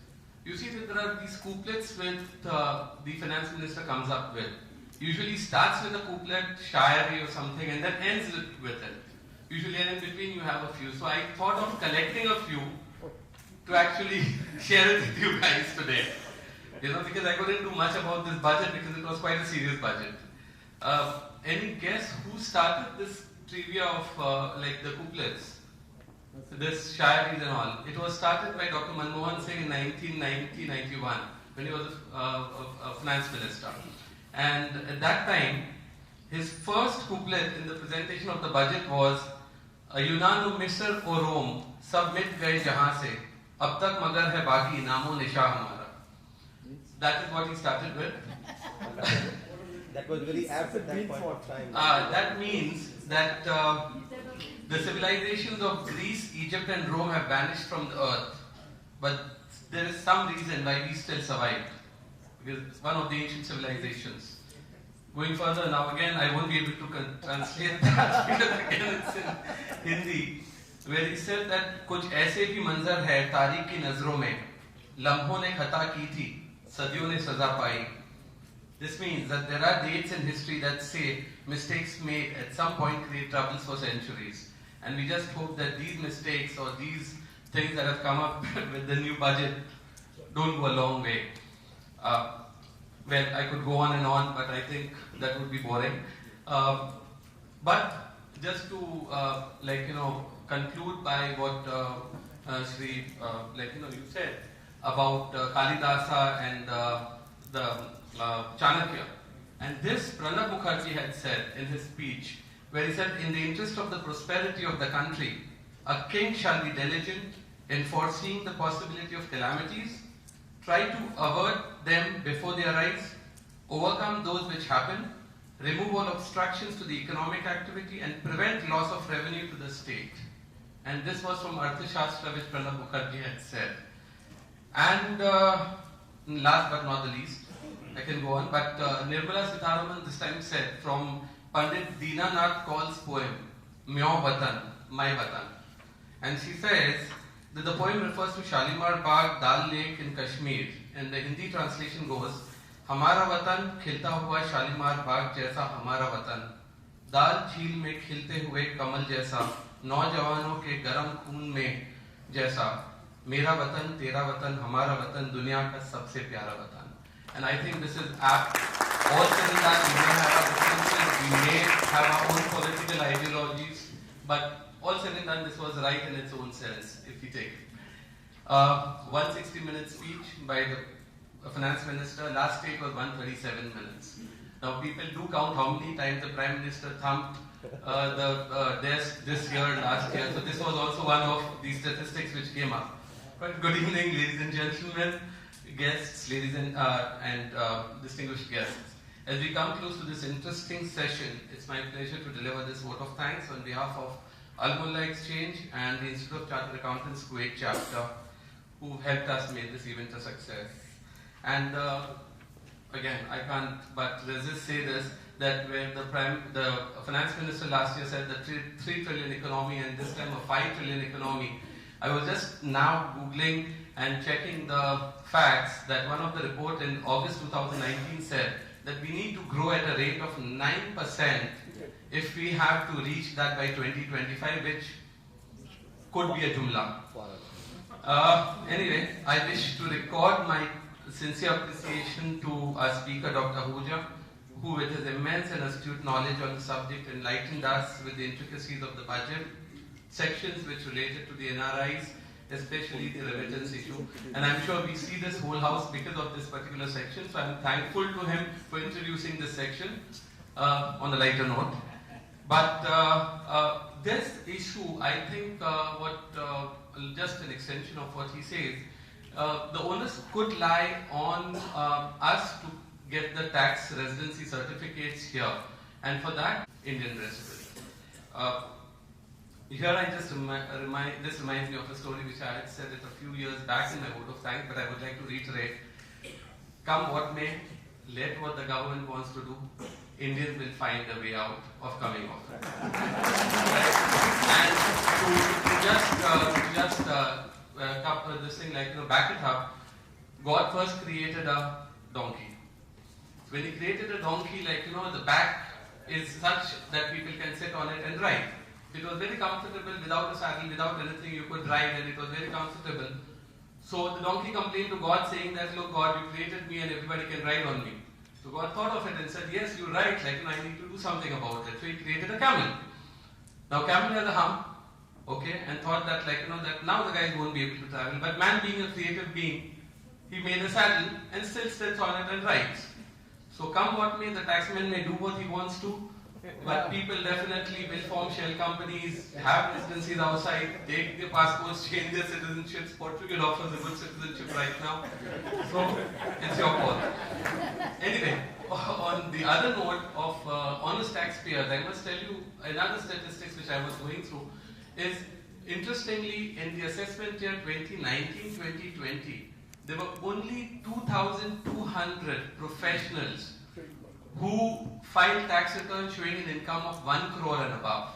you see that there are these couplets with the finance minister comes up with. Usually starts with a couplet, shayari or something, and then ends with it. Usually, and in between you have a few. So I thought of collecting a few to actually share it with you guys today. You know, because I couldn't do much about this budget because it was quite a serious budget. Any guess who started this trivia of like the couplets? This shayaris and all. It was started by Dr. Manmohan Singh in 1990-91 when he was a finance minister. And at that time, his first couplet in the presentation of the budget was Yunanu Misr or Rome, sab mit gaye jahan se, ab tak magar hai baki namo nisha hamara. That is what he started with. That was very apt at that point of time. That means that the civilizations of Greece, Egypt and Rome have vanished from the earth. But there is some reason why we still survive. Because it's one of the ancient civilizations. Going further now, again, I won't be able to translate that because again it's in Hindi, where he said that कुछ ऐसे भी मंजर है तारीख की नजरों में, लम्हों ने खता की थी, सदियों ने सजा पाई. This means that there are dates in history that say mistakes made at some point create troubles for centuries. And we just hope that these mistakes or these things that have come up with the new budget don't go a long way. Well, I could go on and on, but I think that would be boring. But just to conclude by what Shri, you said about Kalidasa and the Chanakya. And this Pranab Mukherjee had said in his speech, where he said, in the interest of the prosperity of the country, a king shall be diligent in foreseeing the possibility of calamities, try to avert them before they arise, overcome those which happen, remove all obstructions to the economic activity, and prevent loss of revenue to the state. And this was from Arthashastra, which Pranab Mukherjee had said. And last but not the least, I can go on, but Nirmala Sitharaman this time said from Pandit Dinanath Kaul's poem, Myo Vatan, My Vatan. And she says that the poem refers to Shalimar Bagh, Dal Lake in Kashmir. And the Hindi translation goes, Hamara Vatan, khilta hua Shalimar Bagh jaisa Hamara Vatan. Dal Jheel mein khilte hue Kamal jaisa, नौजवानों के गरम खून में जैसा मेरा वतन तेरा वतन हमारा वतन दुनिया का सबसे प्यारा वतन. And I think this is apt. All said and done, we may have our differences, we may have our own political ideologies, but all said and done, this was right in its own sense, if we take it. 160-minute speech by the finance minister. Last take was 137 minutes. Now people do count how many times the Prime Minister thumped the desk this year, last year. So this was also one of the statistics which came up. But good evening, ladies and gentlemen, guests, ladies and distinguished guests. As we come close to this interesting session, it's my pleasure to deliver this vote of thanks on behalf of Al-Mullah Exchange and the Institute of Chartered Accountants Kuwait chapter, who helped us make this event a success. And again, I can't but resist say this, that where the finance minister last year said that 3 trillion economy and this time a 5 trillion economy, I was just now Googling and checking the facts that one of the report in August 2019 said that we need to grow at a rate of 9% if we have to reach that by 2025, which could be a jumla. Anyway, I wish to record my sincere appreciation to our speaker, Dr. Ahuja, who with his immense and astute knowledge on the subject enlightened us with the intricacies of the budget, sections which related to the NRIs, especially the remittance issue. And I'm sure we see this whole house because of this particular section, so I'm thankful to him for introducing this section on a lighter note. But this issue, I think, just an extension of what he says, the onus could lie on us to get the tax residency certificates here, and for that, Indian resident. Here I just this reminds me of a story which I had said it a few years back in my vote of thanks, but I would like to reiterate. Come what may, let what the government wants to do. Indians will find a way out of coming off. Right? And to this thing, like, back it up, God first created a donkey. When he created a donkey, like, the back is such that people can sit on it and ride. It was very comfortable without a saddle, without anything, you could ride, and it was very comfortable. So the donkey complained to God saying that, look God, you created me and everybody can ride on me. So God thought of it and said, yes, you're right, like, I need to do something about it. So he created a camel. Now camel has a hump, okay, and thought that, like, that now the guys won't be able to travel. But man, being a creative being, he made a saddle and still sits on it and rides. So come what may, the taxman may do what he wants to, but people definitely will form shell companies, have residencies outside, take their passports, change their citizenships. Portugal offers a good citizenship right now. So it's your call. Anyway, on the other note of honest taxpayers, I must tell you another statistics which I was going through is, interestingly, in the assessment year 2019-2020, there were only 2,200 professionals who filed tax returns showing an income of 1 crore and above.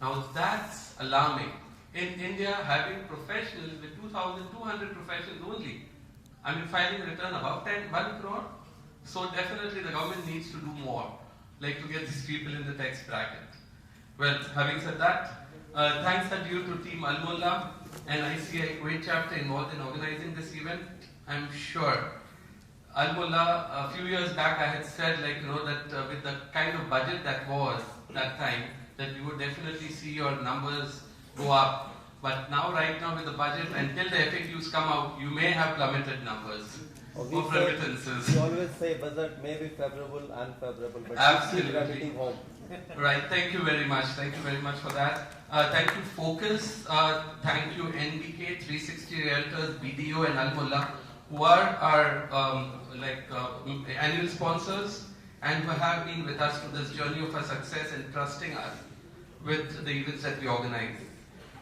Now that's alarming. In India, having professionals with 2,200 professionals only, filing a return above 1 crore. So definitely the government needs to do more, like to get these people in the tax bracket. Well, having said that, thanks are due to Team Al-Mullah and ICAI Kuwait chapter involved in organizing this event. I'm sure Al-Mullah, a few years back I had said, like, that with the kind of budget that was that time, that you would definitely see your numbers go up. But now, right now with the budget, until the FAQs come out, you may have plummeted numbers of remittances. We always say budget may be favorable, unfavorable, but absolutely still remitting home. Right, thank you very much. Thank you very much for that. Thank you Focus, thank you NBK, 360 Realtors, BDO and Al-Mullah, who are our annual sponsors and who have been with us through this journey of our success and trusting us with the events that we organize.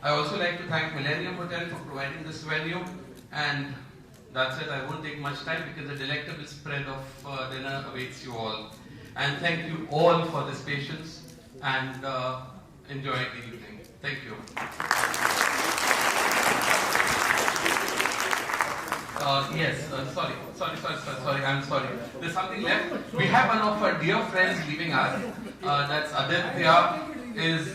I also like to thank Millennium Hotel for providing this venue, and that's it. I won't take much time because the delectable spread of dinner awaits you all. And thank you all for this patience and enjoy the evening. Thank you. Yes, sorry, I'm sorry. There's something left. We have one of our dear friends leaving us. That's Aditya. Is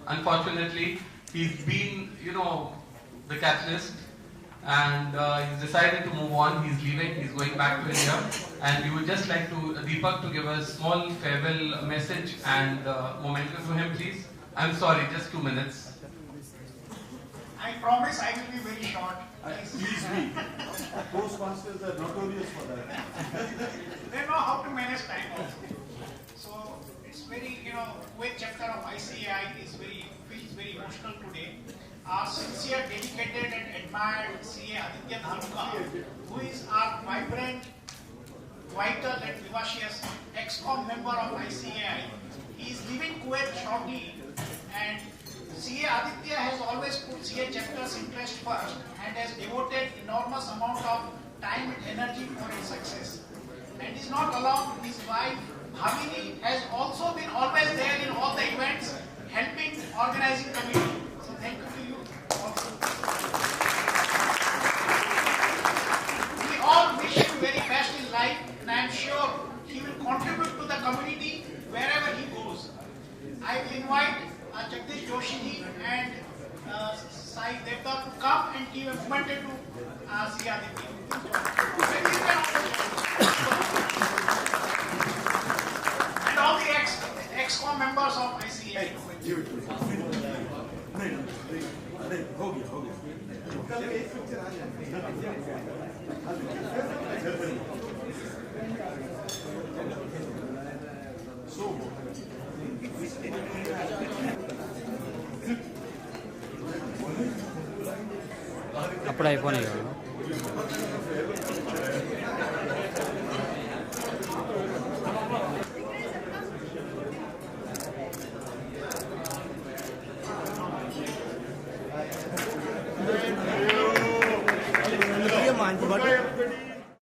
unfortunately, he's been, the catalyst, and he's decided to move on. He's leaving. He's going back to India, and we would just like to Deepak to give a small farewell message and memento to him, please. I'm sorry, just 2 minutes. I promise I will be very short. Please be. Postmasters are notorious for that. They know how to manage time also. So it's very, Kuwait chapter of ICAI feels very emotional today. Our sincere, dedicated and admired CA Aditya Dhanuka, who is our vibrant, vital and vivacious ex-com member of ICAI. He is leaving Kuwait shortly, and CA Aditya has always put CA chapter's interest first and has devoted enormous amount of time and energy for its success. And is not alone. His wife Bhavini has also been always there in all the events, helping organizing committee. So thank you to you also. We all wish him very best in life, and I am sure he will contribute to the community wherever he goes. I will invite Jagdish Joshi and Sai Devda to come and give a memento to CA Aditya. And all the ex-com members of ICAI. అప్పుడు అయిపోయినాయి కదా.